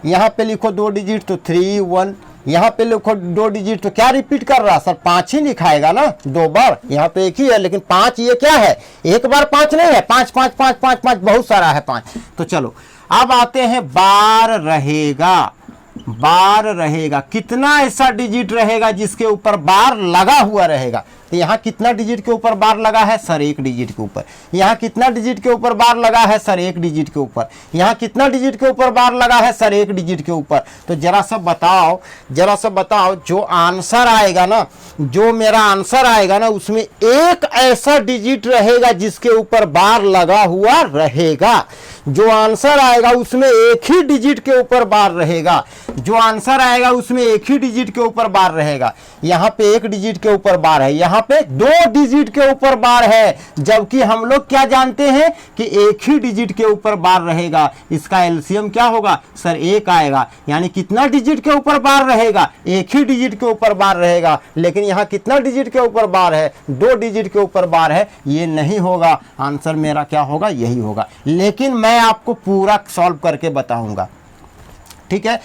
यहाँ पे लिखो 2 डिजिट तो 3 1, यहाँ पे लिखो 2 डिजिट तो क्या रिपीट कर रहा सर, 5 ही लिखाएगा ना 2 बार। यहाँ पे एक ही है लेकिन 5 ये क्या है, एक बार 5 नहीं है, 5 5 5 5 5 बहुत सारा है 5। तो चलो अब आते हैं बार रहेगा। बार रहेगा कितना ऐसा डिजिट रहेगा जिसके ऊपर बार लगा हुआ रहेगा। तो यहाँ कितना डिजिट के ऊपर बार लगा है सर, 1 डिजिट के ऊपर। यहाँ कितना डिजिट के ऊपर बार लगा है सर, 1 डिजिट के ऊपर। यहाँ कितना डिजिट के ऊपर बार लगा है सर, 1 डिजिट के ऊपर। तो जरा सा बताओ जो आंसर आएगा ना, जो मेरा आंसर आएगा ना, उसमें एक ऐसा डिजिट रहेगा जिसके ऊपर बार लगा हुआ रहेगा। जो आंसर आएगा उसमें एक ही डिजिट के ऊपर बार रहेगा। जो आंसर आएगा उसमें एक ही डिजिट के ऊपर बार रहेगा। यहाँ पे 1 डिजिट के ऊपर बार है, यहाँ पे 2 डिजिट के ऊपर बार है, जबकि हम लोग क्या जानते हैं कि एक ही डिजिट के ऊपर बार रहेगा। इसका एलसीएम क्या होगा सर, 1 आएगा। यानी कितना डिजिट के ऊपर बार रहेगा, एक ही डिजिट के ऊपर बार रहेगा। लेकिन यहाँ कितना डिजिट के ऊपर बार है, 2 डिजिट के ऊपर बार है। ये नहीं होगा, आंसर मेरा क्या होगा, यही होगा। लेकिन मैं आपको पूरा सॉल्व करके बताऊंगा, ठीक है।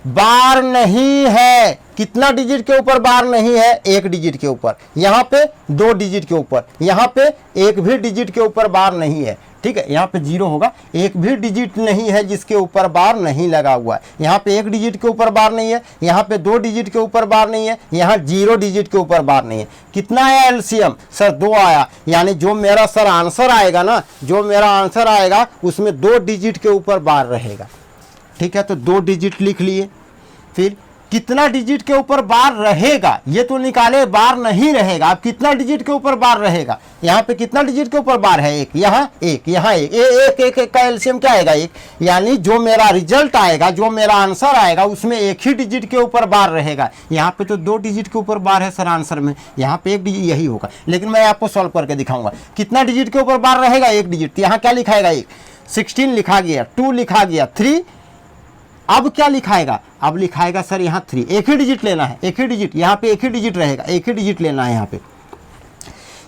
बार नहीं है, कितना डिजिट के ऊपर बार नहीं है, 1 डिजिट के ऊपर। यहाँ पे 2 डिजिट के ऊपर, यहाँ पे एक भी डिजिट के ऊपर बार नहीं है, ठीक है। यहाँ पे 0 होगा, एक भी डिजिट नहीं है जिसके ऊपर बार नहीं लगा हुआ है। यहाँ पे 1 डिजिट के ऊपर बार नहीं है, यहाँ पे 2 डिजिट के ऊपर बार नहीं है, यहाँ 0 डिजिट के ऊपर बार नहीं है। कितना आया एलसीएम सर, 2 आया। यानी जो मेरा सर आंसर आएगा ना, जो मेरा आंसर आएगा उसमें 2 डिजिट के ऊपर बार रहेगा, ठीक है। तो 2 डिजिट लिख लिए। फिर कितना डिजिट के ऊपर बार रहेगा, ये तो निकाले, बार नहीं रहेगा। अब कितना डिजिट के ऊपर बार रहेगा, यहाँ पे कितना डिजिट के ऊपर बार है, 1, यहाँ 1, यहाँ 1, एक का एलसीएम क्या आएगा, 1। यानी जो मेरा रिजल्ट आएगा, जो मेरा आंसर आएगा उसमें एक ही डिजिट के ऊपर बार रहेगा। यहाँ पे तो 2 डिजिट के ऊपर बार है सर आंसर में, यहाँ पे 1 डिजिट, यही होगा। लेकिन मैं आपको सॉल्व करके दिखाऊंगा कितना डिजिट के ऊपर बार रहेगा, 1 डिजिट। यहाँ क्या लिखाएगा, 1, 16 लिखा गया, 2 लिखा गया, 3। अब क्या लिखाएगा, अब लिखाएगा सर यहाँ 3, एक ही डिजिट लेना है, एक ही डिजिट। यहाँ पे एक ही डिजिट रहेगा, एक ही डिजिट लेना है।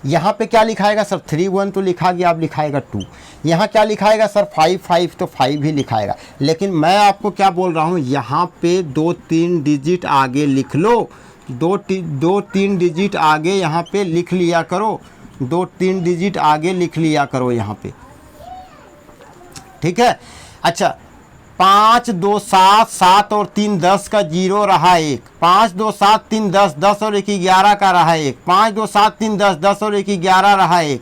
यहाँ पे क्या लिखाएगा सर, 3 1 तो लिखा गया, अब लिखाएगा 2। यहाँ क्या लिखाएगा सर, 5 5 तो 5 ही लिखाएगा। लेकिन मैं आपको क्या बोल रहा हूँ, यहाँ पे 2-3 डिजिट आगे लिख लो, 2-3 डिजिट आगे यहाँ पे लिख लिया करो, 2-3 डिजिट आगे लिख लिया करो यहाँ पे, ठीक है। अच्छा, 5 2 7, 7 और 3 10 का 0 रहा 1, 5 2 7 3 10, 10 और 1 11 का रहा 1, 5 2 7 3 10, 10 और 1 11 रहा 1,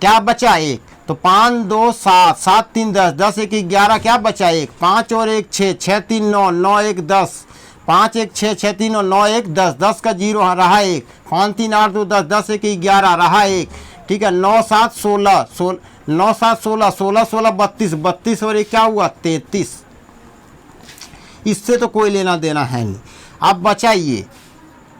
क्या बचा 1। तो 5 2 7, 7 3 10, 10 1 11, क्या बचा 1, 5 और 1 6, 6 3 9, 9 1 10, 5 1 6, 6 3 और 9 1 10, 10 का 0 रहा 1, 5 3 8 2 10, 10 1 11 रहा 1, ठीक है। 9 7 16, 9 7 16, 16 16 32, 32 और 1 क्या हुआ, 33। इससे तो कोई लेना देना है नहीं। अब बचा ये,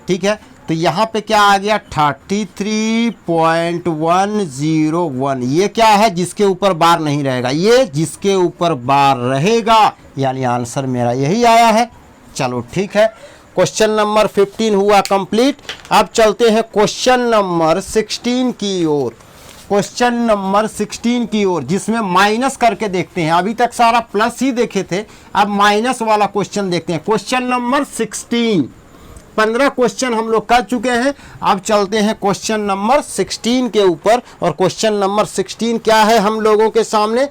ठीक है। तो यहाँ पे क्या आ गया, 33.101। ये क्या है, जिसके ऊपर बार नहीं रहेगा, ये जिसके ऊपर बार रहेगा। यानी आंसर मेरा यही आया है। चलो ठीक है, क्वेश्चन नंबर 15 हुआ कंप्लीट। अब चलते हैं क्वेश्चन नंबर 16 की ओर। क्वेश्चन नंबर 16 की ओर, जिसमें माइनस करके देखते हैं। अभी तक सारा प्लस ही देखे थे, अब माइनस वाला क्वेश्चन देखते हैं। क्वेश्चन नंबर 16, 15 क्वेश्चन हम लोग कर चुके हैं। अब चलते हैं क्वेश्चन नंबर 16 के ऊपर। और क्वेश्चन नंबर 16 क्या है हम लोगों के सामने,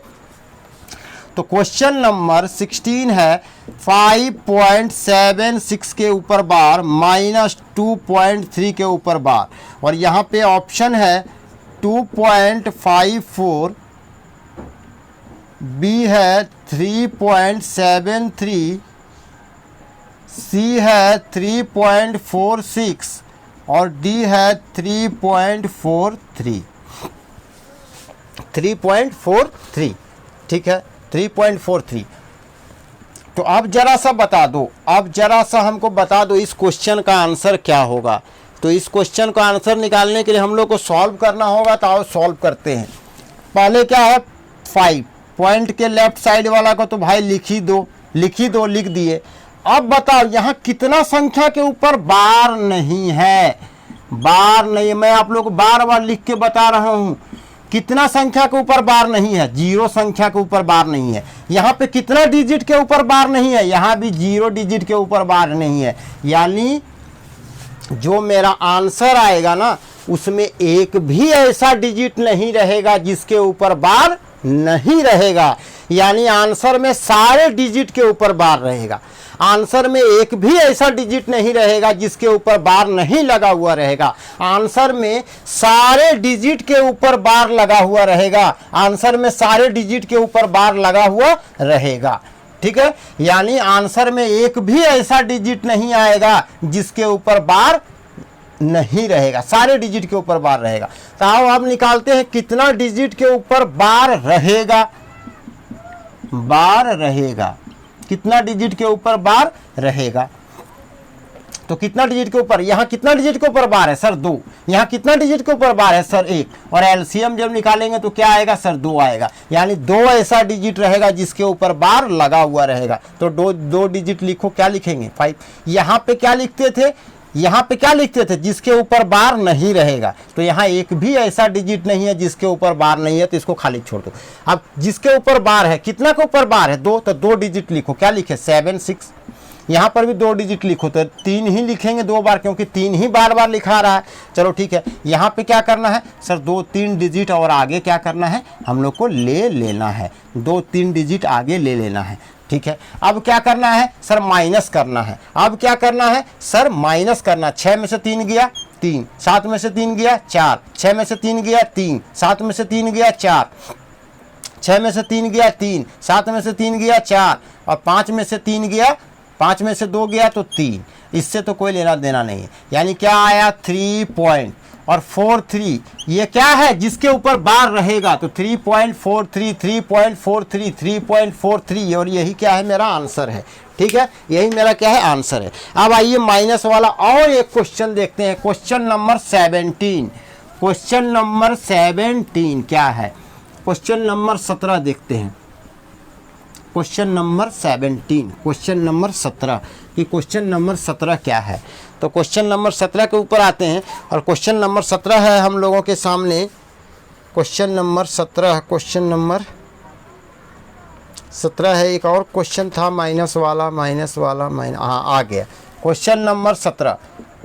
तो क्वेश्चन नंबर 16 है 5.76 के ऊपर बार -2.3 के ऊपर बार। और यहाँ पे ऑप्शन है 2.54, बी है 3.73, सी है 3.46 और डी है 3.43, ठीक है, 3.43। तो अब जरा सा बता दो, अब जरा सा हमको बता दो इस क्वेश्चन का आंसर क्या होगा। तो इस क्वेश्चन का आंसर निकालने के लिए हम लोग को सॉल्व करना होगा। तो आओ सॉल्व करते हैं। पहले क्या है, 5 पॉइंट के लेफ्ट साइड वाला को तो भाई लिख दिए। अब बताओ यहाँ कितना संख्या के ऊपर बार नहीं है। बार नहीं, मैं आप लोग को बार बार लिख के बता रहा हूं। कितना संख्या के ऊपर बार नहीं है? 0 संख्या के ऊपर बार नहीं है। यहाँ पे कितना डिजिट के ऊपर बार नहीं है? यहाँ भी 0 डिजिट के ऊपर बार नहीं है। यानी जो मेरा आंसर आएगा ना, उसमें एक भी ऐसा डिजिट नहीं रहेगा जिसके ऊपर बार नहीं रहेगा। यानी आंसर में सारे डिजिट के ऊपर बार रहेगा। आंसर में एक भी ऐसा डिजिट नहीं रहेगा जिसके ऊपर बार नहीं लगा हुआ रहेगा। आंसर में सारे डिजिट के ऊपर बार लगा हुआ रहेगा। आंसर में सारे डिजिट के ऊपर बार लगा हुआ रहेगा। ठीक है, यानी आंसर में एक भी ऐसा डिजिट नहीं आएगा जिसके ऊपर बार नहीं रहेगा, सारे डिजिट के ऊपर बार रहेगा। तो आओ आप निकालते हैं कितना डिजिट के ऊपर बार रहेगा। बार रहेगा, कितना डिजिट के ऊपर बार रहेगा? तो कितना डिजिट के ऊपर, यहाँ कितना डिजिट के ऊपर बार है सर? 2। यहाँ कितना डिजिट के ऊपर बार है सर? 1। और एलसीएम जब निकालेंगे तो क्या आएगा सर? 2 आएगा। यानी 2 ऐसा डिजिट रहेगा जिसके ऊपर बार लगा हुआ रहेगा। तो 2 डिजिट लिखो, क्या लिखेंगे? 5। यहाँ पे क्या लिखते थे? यहाँ पे क्या लिखते थे? जिसके ऊपर बार नहीं रहेगा। तो यहाँ एक भी ऐसा डिजिट नहीं है जिसके ऊपर बार नहीं है, तो इसको खाली छोड़ दो। अब जिसके ऊपर बार है, कितना के ऊपर बार है? 2। तो 2 डिजिट लिखो, क्या लिखे? 7, 6। यहाँ पर भी 2 डिजिट लिखो, तो 3 ही लिखेंगे 2 बार, क्योंकि 3 ही बार बार लिखा रहा है। चलो ठीक है, यहाँ पे क्या करना है सर? 2-3 डिजिट और आगे क्या करना है? हम लोग को ले लेना है। 2-3 डिजिट आगे ले लेना है। ठीक है, अब क्या करना है सर? माइनस करना है। अब क्या करना है सर? माइनस करना। 6 में से 3 गया 3, 7 में से 3 गया 4, 6 में से 3 गया 3, 7 में से 3 गया 4, 6 में से 3 गया 3, 7 में से 3 गया 4, और 5 में से 3 गया, 5 में से 2 गया तो 3। इससे तो कोई लेना देना नहीं है। यानी क्या आया? 3 पॉइंट और 43। ये क्या है? जिसके ऊपर बार रहेगा। तो 3.43, 3.43, 3.43, और यही क्या है? मेरा आंसर है। ठीक है, यही मेरा क्या है? आंसर है। अब आइए माइनस वाला और एक क्वेश्चन देखते हैं। Question number 17। क्वेश्चन नंबर 17 क्या है? क्वेश्चन नंबर 17 देखते हैं। क्वेश्चन नंबर 17, क्वेश्चन नंबर 17 कि क्वेश्चन नंबर 17 क्या है। तो क्वेश्चन नंबर 17 के ऊपर आते हैं, और क्वेश्चन नंबर 17 है हम लोगों के सामने। क्वेश्चन नंबर 17, क्वेश्चन नंबर 17 है। एक और क्वेश्चन था माइनस वाला, हाँ आ गया। क्वेश्चन नंबर 17,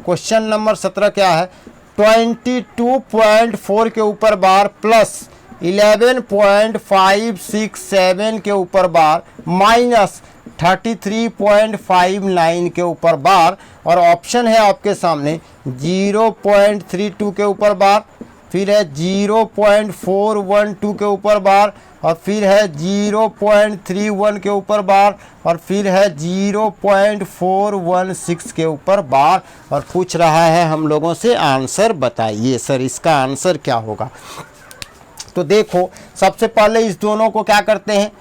क्वेश्चन नंबर 17 क्या है? 22.4 के ऊपर बार प्लस 11.567 के ऊपर बार माइनस 33.59 के ऊपर बार, और ऑप्शन है आपके सामने 0.32 के ऊपर बार, फिर है 0.412 के ऊपर बार, और फिर है 0.31 के ऊपर बार, और फिर है 0.416 के ऊपर बार, और पूछ रहा है हम लोगों से आंसर बताइए सर इसका आंसर क्या होगा। तो देखो, सबसे पहले इस दोनों को क्या करते हैं?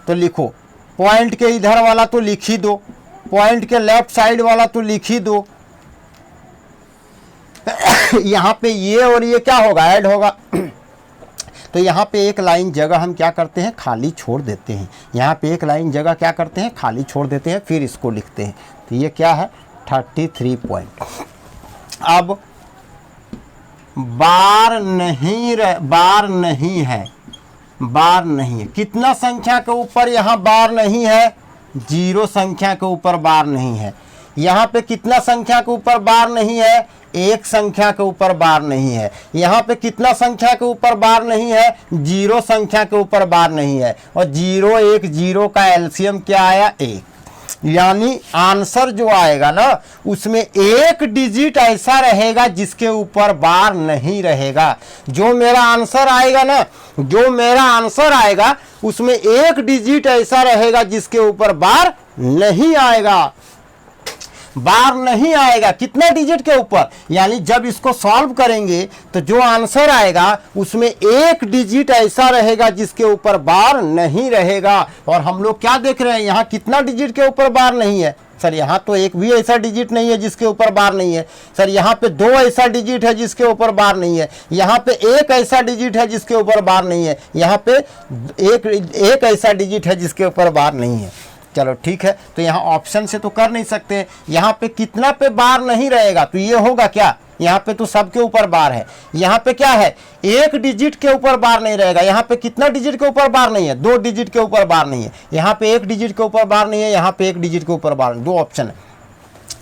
तो लिखो, पॉइंट के इधर वाला तो लिख ही दो, पॉइंट के लेफ्ट साइड वाला तो लिख ही दो। यहाँ पे ये और ये क्या होगा? ऐड होगा। तो यहाँ पे एक लाइन जगह हम क्या करते हैं? खाली छोड़ देते हैं। यहाँ पे एक लाइन जगह क्या करते हैं? खाली छोड़ देते हैं, फिर इसको लिखते हैं। तो ये क्या है? 33 पॉइंट। अब बार नहीं है। कितना संख्या के ऊपर यहाँ बार नहीं है? 0 संख्या के ऊपर बार नहीं है। यहाँ पे कितना संख्या के ऊपर बार नहीं है? 1 संख्या के ऊपर बार नहीं है। यहाँ पे कितना संख्या के ऊपर बार नहीं है? 0 संख्या के ऊपर बार नहीं है। और 0 1 0 का एलसीएम क्या आया? 1। यानी आंसर जो आएगा ना, उसमें एक डिजिट ऐसा रहेगा जिसके ऊपर बार नहीं रहेगा। जो मेरा आंसर आएगा उसमें एक डिजिट ऐसा रहेगा जिसके ऊपर बार नहीं आएगा। बार नहीं आएगा कितने डिजिट के ऊपर? यानी जब इसको सॉल्व करेंगे तो जो आंसर आएगा उसमें एक डिजिट ऐसा रहेगा जिसके ऊपर बार नहीं रहेगा। और हम लोग क्या देख रहे हैं? यहाँ कितना डिजिट के ऊपर बार नहीं है? सर यहाँ तो एक भी ऐसा डिजिट नहीं है जिसके ऊपर बार नहीं है। सर यहाँ पे 2 ऐसा डिजिट है जिसके ऊपर बार नहीं है। यहाँ पे 1 ऐसा डिजिट है जिसके ऊपर बार नहीं है। यहाँ पे एक ऐसा डिजिट है जिसके ऊपर बार नहीं है। चलो ठीक है, तो यहाँ ऑप्शन से तो कर नहीं सकते। यहाँ पे कितना पे बार नहीं रहेगा? तो ये होगा क्या? यहाँ पे तो सबके ऊपर बार है। यहाँ पे क्या है, एक डिजिट के ऊपर बार नहीं रहेगा। यहाँ पे कितना डिजिट के ऊपर बार नहीं है, 2 डिजिट के ऊपर बार नहीं है। यहाँ पे 1 डिजिट के ऊपर बार नहीं है, यहाँ पे 1 डिजिट के ऊपर बार नहीं, 2 ऑप्शन है।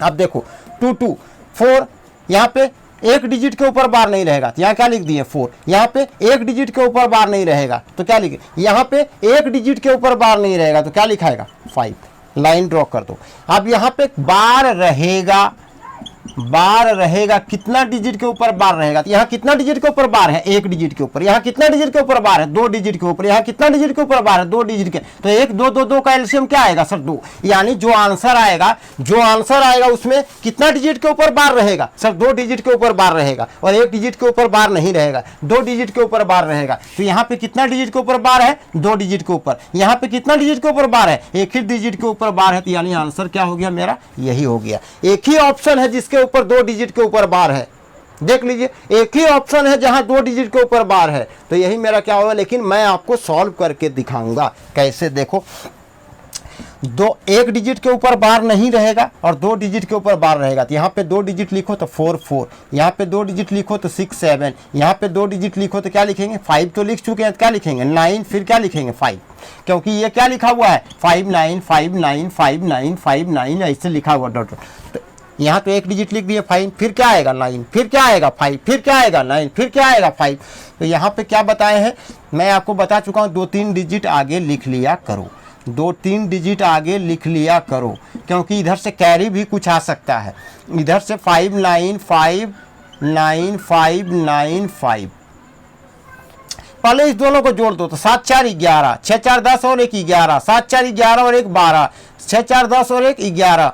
अब देखो 2 2 4, यहाँ पे 1 डिजिट के ऊपर बार नहीं रहेगा, तो यहाँ क्या लिख दिए 4। यहाँ पे 1 डिजिट के ऊपर बार नहीं रहेगा तो क्या लिखे, यहाँ पे 1 डिजिट के ऊपर बार नहीं रहेगा तो क्या लिखाएगा 5। लाइन ड्रॉ कर दो। अब यहाँ पे बार रहेगा, बार रहेगा, कितना डिजिट के ऊपर बार रहेगा, तो यहाँ कितना डिजिट के ऊपर बार है, 1 डिजिट के ऊपर। यहाँ कितना डिजिट के ऊपर बार है, 2 डिजिट के ऊपर। यहाँ कितना डिजिट के ऊपर बार है, 2 डिजिट के। तो 1 2 2 2 का एलसीएम क्या आएगा सर 2। यानी जो आंसर आएगा उसमें कितना डिजिट के ऊपर बार रहेगा सर, 2 डिजिट के ऊपर बार रहेगा, और 1 डिजिट के ऊपर बार नहीं रहेगा, 2 डिजिट के ऊपर बार रहेगा। तो यहाँ पे कितना डिजिट के ऊपर बार है, 2 डिजिट के ऊपर। यहाँ पे कितना डिजिट के ऊपर बार है, 1 ही डिजिट के ऊपर बार है। तो यानी आंसर क्या हो गया मेरा, यही हो गया। एक ही ऑप्शन है जिसके ऊपर 2 डिजिट के ऊपर बार है, देख लीजिए, एक ही ऑप्शन है जहां 2 डिजिट के ऊपर बार है। तो यही मेरा क्या होगा, लेकिन मैं आपको सॉल्व करके दिखाऊंगा कैसे। देखो 1 डिजिट के ऊपर बार नहीं रहेगा और 2 डिजिट के ऊपर बार रहेगा। तो यहाँ पे 2 डिजिट लिखो तो 4 4, यहाँ पे 2 डिजिट लिखो तो 6 7, यहाँ पे 2 डिजिट लिखो तो क्या लिखेंगे 5 तो लिख चुके हैं, तो क्या लिखेंगे 9, फिर क्या लिखेंगे 5, क्योंकि ये क्या लिखा हुआ है 5 9 5 9 5 9 5 9 ऐसे लिखा हुआ डॉट। तो यहाँ तो 1 डिजिट लिख दिए 5, फिर क्या आएगा 9, फिर क्या आएगा 5, फिर क्या आएगा 9, फिर क्या आएगा 5। तो यहाँ पे क्या बताए हैं, मैं आपको बता चुका हूँ 2-3 डिजिट आगे लिख लिया करो, 2-3 डिजिट आगे लिख लिया करो, क्योंकि इधर से कैरी भी कुछ आ सकता है। इधर से 5 9 5 9 5 9 5, पहले इस दोनों को जोड़ दो तो 7 4 11, 6 4 10 और 1 11, 7 4 11 और 1 12, 6 4 10 और 1 11,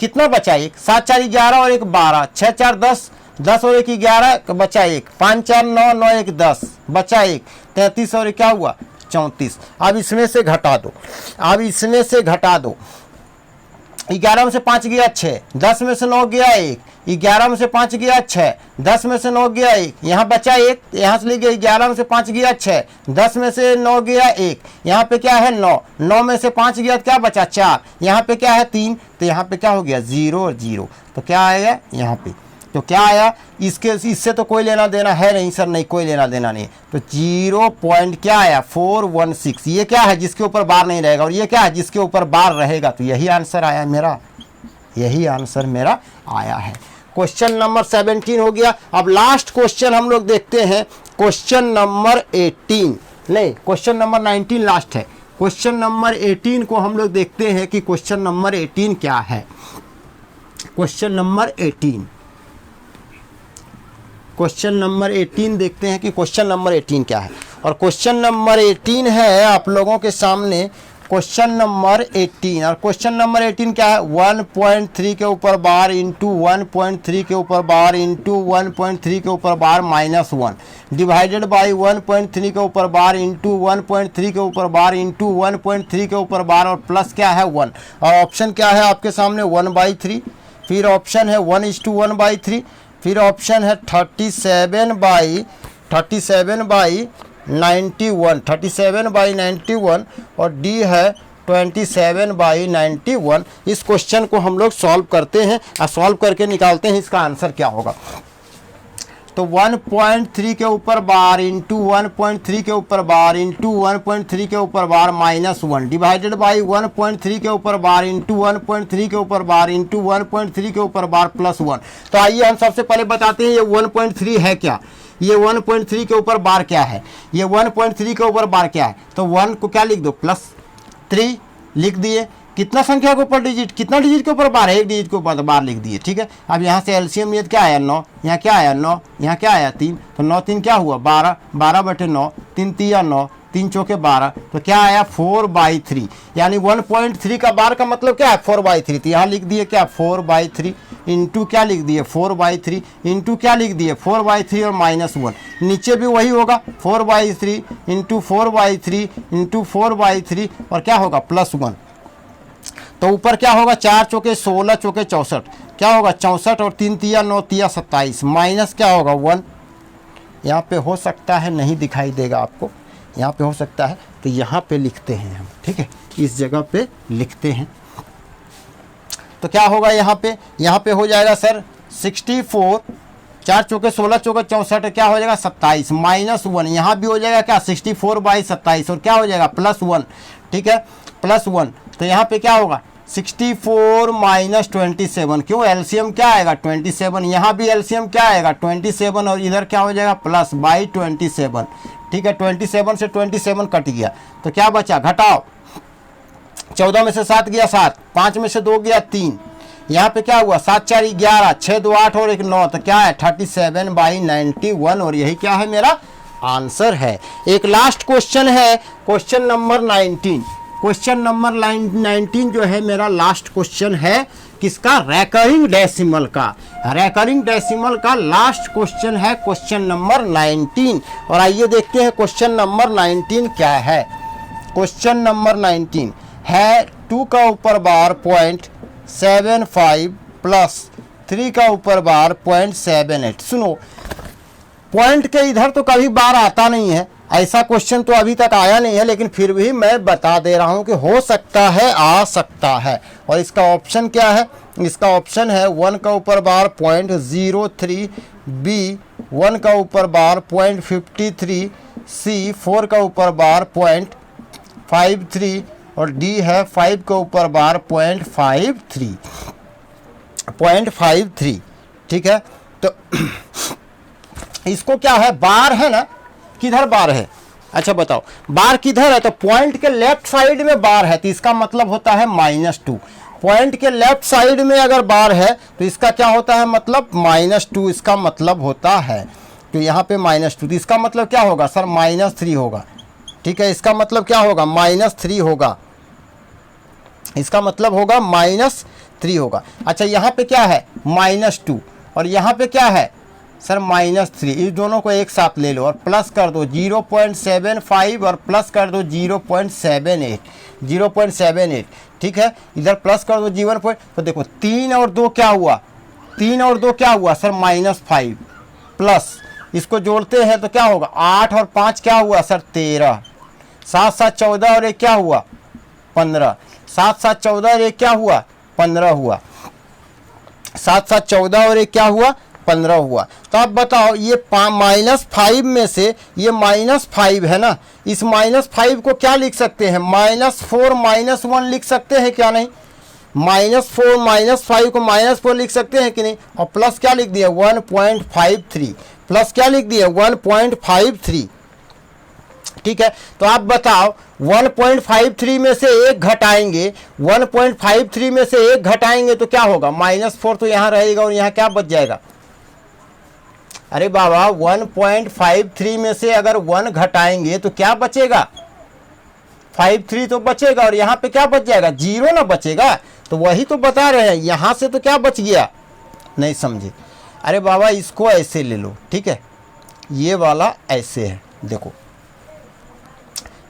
कितना बचा 1, 7 4 11 और 1 12, 6 4 10 10 और 1 11 बचा 1, 5 4 9 9 1 10 बचा 1, 33 और क्या हुआ 34। अब इसमें से घटा दो, अब इसमें से घटा दो, 11 में से 5 गया 6, 10 में से 9 गया 1, 11 में से 5 गया 6, 10 में से 9 गया 1, यहाँ बचा 1, यहाँ से ले गया 11 में से 5 गया 6, 10 में से 9 गया 1, यहाँ पे क्या है 9, 9 में से 5 गया तो क्या बचा 4, यहाँ पे क्या है 3, तो यहाँ पे क्या हो गया 0 और 0, तो क्या आएगा यहाँ पे, तो क्या आया, इससे तो कोई लेना देना है नहीं सर, नहीं कोई लेना देना नहीं। तो 0 पॉइंट क्या आया 416, ये क्या है जिसके ऊपर बार नहीं रहेगा, और ये क्या है जिसके ऊपर बार रहेगा। तो यही आंसर आया मेरा, यही आंसर मेरा आया है। क्वेश्चन नंबर 17 हो गया। अब लास्ट क्वेश्चन हम लोग देखते हैं, क्वेश्चन नंबर 18, नहीं क्वेश्चन नंबर 19 लास्ट है। क्वेश्चन नंबर 18 को हम लोग देखते हैं कि क्वेश्चन नंबर 18 क्या है। क्वेश्चन नंबर 18, क्वेश्चन नंबर 18 देखते हैं कि क्वेश्चन नंबर 18 क्या है। और क्वेश्चन नंबर 18 है आप लोगों के सामने, क्वेश्चन नंबर 18, और क्वेश्चन नंबर 18 क्या है 1.3 के ऊपर बार इंटू 1.3 के ऊपर बार इंटू 1.3 के ऊपर बार -1 डिवाइडेड बाई 1.3 के ऊपर बार इंटू 1.3 के ऊपर बार इंटू 1.3 के ऊपर बार, और प्लस क्या है 1, और ऑप्शन क्या है आपके सामने 1/3, फिर ऑप्शन है 1:1/3, फिर ऑप्शन है 37/91, 37/91, और डी है 27/91। इस क्वेश्चन को हम लोग सॉल्व करते हैं और सॉल्व करके निकालते हैं इसका आंसर क्या होगा। तो 1.3 के ऊपर बार इंटू 1.3 के ऊपर बार इंटू 1.3 के ऊपर बार -1 डिवाइडेड बाई 1.3 के ऊपर बार इंटू 1.3 के ऊपर बार इंटू 1.3 के ऊपर बार +1। तो आइए हम सबसे पहले बताते हैं ये 1.3 है क्या, ये 1.3 के ऊपर बार क्या है, ये 1.3 के ऊपर बार क्या है। तो 1 को क्या लिख दो +3 लिख दिए, कितना संख्या के ऊपर डिजिट, कितना डिजिट के ऊपर बार है, 1 डिजिट के ऊपर बार लिख दिए, ठीक है। अब यहाँ से एलसीएम ये क्या आया 9, यहाँ क्या आया 9, यहाँ क्या आया 3, तो 9 3 क्या हुआ 12, 12/9, 3 3 9, 3 चौके 12, तो क्या आया 4/3। यानी 1.3 का बार का मतलब क्या है 4/3, तो यहाँ लिख दिए क्या 4/3 इंटू क्या लिख दिए 4/3 इंटू क्या लिख दिए 4/3 और -1, नीचे भी वही होगा 4/3 इंटू 4/3 इंटू 4/3 और क्या होगा +1। तो ऊपर क्या होगा 4 चौके 16 चौके 64, क्या होगा 64 और 3 तिया 9 तिया 27, माइनस क्या होगा 1। यहाँ पे हो सकता है नहीं दिखाई देगा आपको, यहाँ पे हो सकता है, तो यहाँ पे लिखते हैं हम, ठीक है, इस जगह पे लिखते हैं। तो क्या होगा यहाँ पे हो जाएगा सर 64 4 चौके 16, चौके 64, क्या हो जाएगा 27 -1, यहाँ भी हो जाएगा क्या 64/27 और क्या हो जाएगा +1, ठीक है +1। तो यहाँ पे क्या होगा 64 - 27, क्यों एलसीएम क्या आएगा 27, यहाँ भी एलसीएम क्या आएगा 27 और इधर क्या हो जाएगा +/27, ठीक है 27 से 27 कट गया तो क्या बचा, घटाओ 14 में से 7 गया 7, 5 में से 2 गया 3, यहाँ पे क्या हुआ 7 4 11, 6 2 8 और 1 9, तो क्या है 37/91 और यही क्या है मेरा आंसर है। एक लास्ट क्वेश्चन है, क्वेश्चन नंबर 19। क्वेश्चन नंबर 19 जो है मेरा लास्ट क्वेश्चन है किसका, रैकरिंग डेसिमल का। रैकरिंग डेसिमल का लास्ट क्वेश्चन है क्वेश्चन नंबर 19। और आइए देखते हैं क्वेश्चन नंबर 19 क्या है। क्वेश्चन नंबर 19 है 2 का ऊपर बार 0.75 प्लस 3 का ऊपर बार 0.78। सुनो, पॉइंट के इधर तो कभी बार आता नहीं है, ऐसा क्वेश्चन तो अभी तक आया नहीं है, लेकिन फिर भी मैं बता दे रहा हूं कि हो सकता है, आ सकता है। और इसका ऑप्शन क्या है, इसका ऑप्शन है 1 का ऊपर बार 0.03, बी 1 का ऊपर बार 0.53, सी 4 का ऊपर बार 0.53 और डी है 5 का ऊपर बार 0.53, ठीक है। तो इसको क्या है, बार है ना, किधर बार है, अच्छा बताओ बार किधर है, तो पॉइंट के लेफ्ट साइड में बार है तो इसका मतलब होता है -2। पॉइंट के लेफ्ट साइड में अगर बार है तो इसका क्या होता है, मतलब -2 इसका मतलब होता है। तो यहाँ पे -2 तो इसका मतलब क्या होगा सर, -3 होगा, ठीक है। इसका मतलब क्या होगा, -3 होगा, इसका मतलब होगा -3 होगा। अच्छा यहाँ पे क्या है -2 और यहाँ पे क्या है सर -3, इस दोनों को एक साथ ले लो और प्लस कर दो 0.75 और प्लस कर दो 0.78, ठीक है। इधर प्लस कर दो 0. तो देखो 3 और 2 क्या हुआ, 3 और 2 क्या हुआ सर -5, प्लस इसको जोड़ते हैं तो क्या होगा 8 और 5 क्या हुआ सर 13, 7 7 14 और 1 क्या हुआ 15, 7 7 14 और 1 क्या हुआ 15 हुआ, 7 7 14 और 1 क्या हुआ 15 हुआ। तो आप बताओ ये -5 में से ये -5 है ना, इस -5 को क्या लिख सकते हैं, -4 -1 लिख सकते हैं क्या नहीं, -4 -5 को -4 लिख सकते हैं कि नहीं, और प्लस क्या लिख दिया 1.53, प्लस क्या लिख दिया 1.53, ठीक है। तो आप बताओ 1.53 में से 1 घटाएंगे, 1.53 में से 1 घटाएंगे तो क्या होगा, -4 तो यहाँ रहेगा और यहाँ क्या बच जाएगा, अरे बाबा 1.53 में से अगर 1 घटाएंगे तो क्या बचेगा 53 तो बचेगा और यहाँ पे क्या बच जाएगा 0 ना बचेगा। तो वही तो बता रहे हैं, यहाँ से तो क्या बच गया, नहीं समझे। अरे बाबा इसको ऐसे ले लो, ठीक है, ये वाला ऐसे है, देखो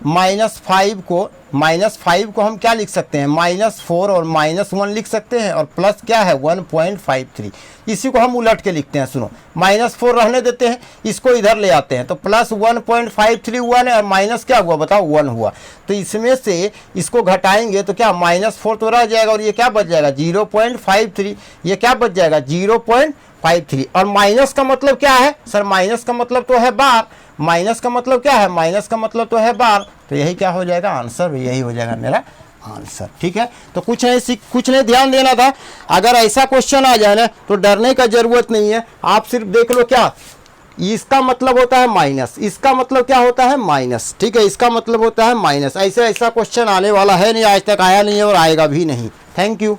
-5 को हम क्या लिख सकते हैं -4 और -1 लिख सकते हैं और प्लस क्या है 1.53, इसी को हम उलट के लिखते हैं। सुनो -4 रहने देते हैं, इसको इधर ले आते हैं तो प्लस 1.53 हुआ ना और माइनस क्या हुआ बताओ 1 हुआ। तो इसमें से इसको घटाएंगे तो क्या -4 तो रह जाएगा और ये क्या बच जाएगा 0.53, ये क्या बच जाएगा 0.53। और माइनस का मतलब क्या है सर, माइनस का मतलब तो है बार, माइनस का मतलब क्या है, माइनस का मतलब तो है बार, तो यही क्या हो जाएगा आंसर, यही हो जाएगा मेरा आंसर, ठीक है। तो कुछ नहीं ध्यान देना था। अगर ऐसा क्वेश्चन आ जाए ना तो डरने का जरूरत नहीं है, आप सिर्फ देख लो क्या इसका मतलब होता है माइनस, इसका मतलब क्या होता है माइनस, ठीक है, इसका मतलब होता है माइनस। ऐसा क्वेश्चन आने वाला है नहीं, आज तक आया नहीं है और आएगा भी नहीं। Thank you.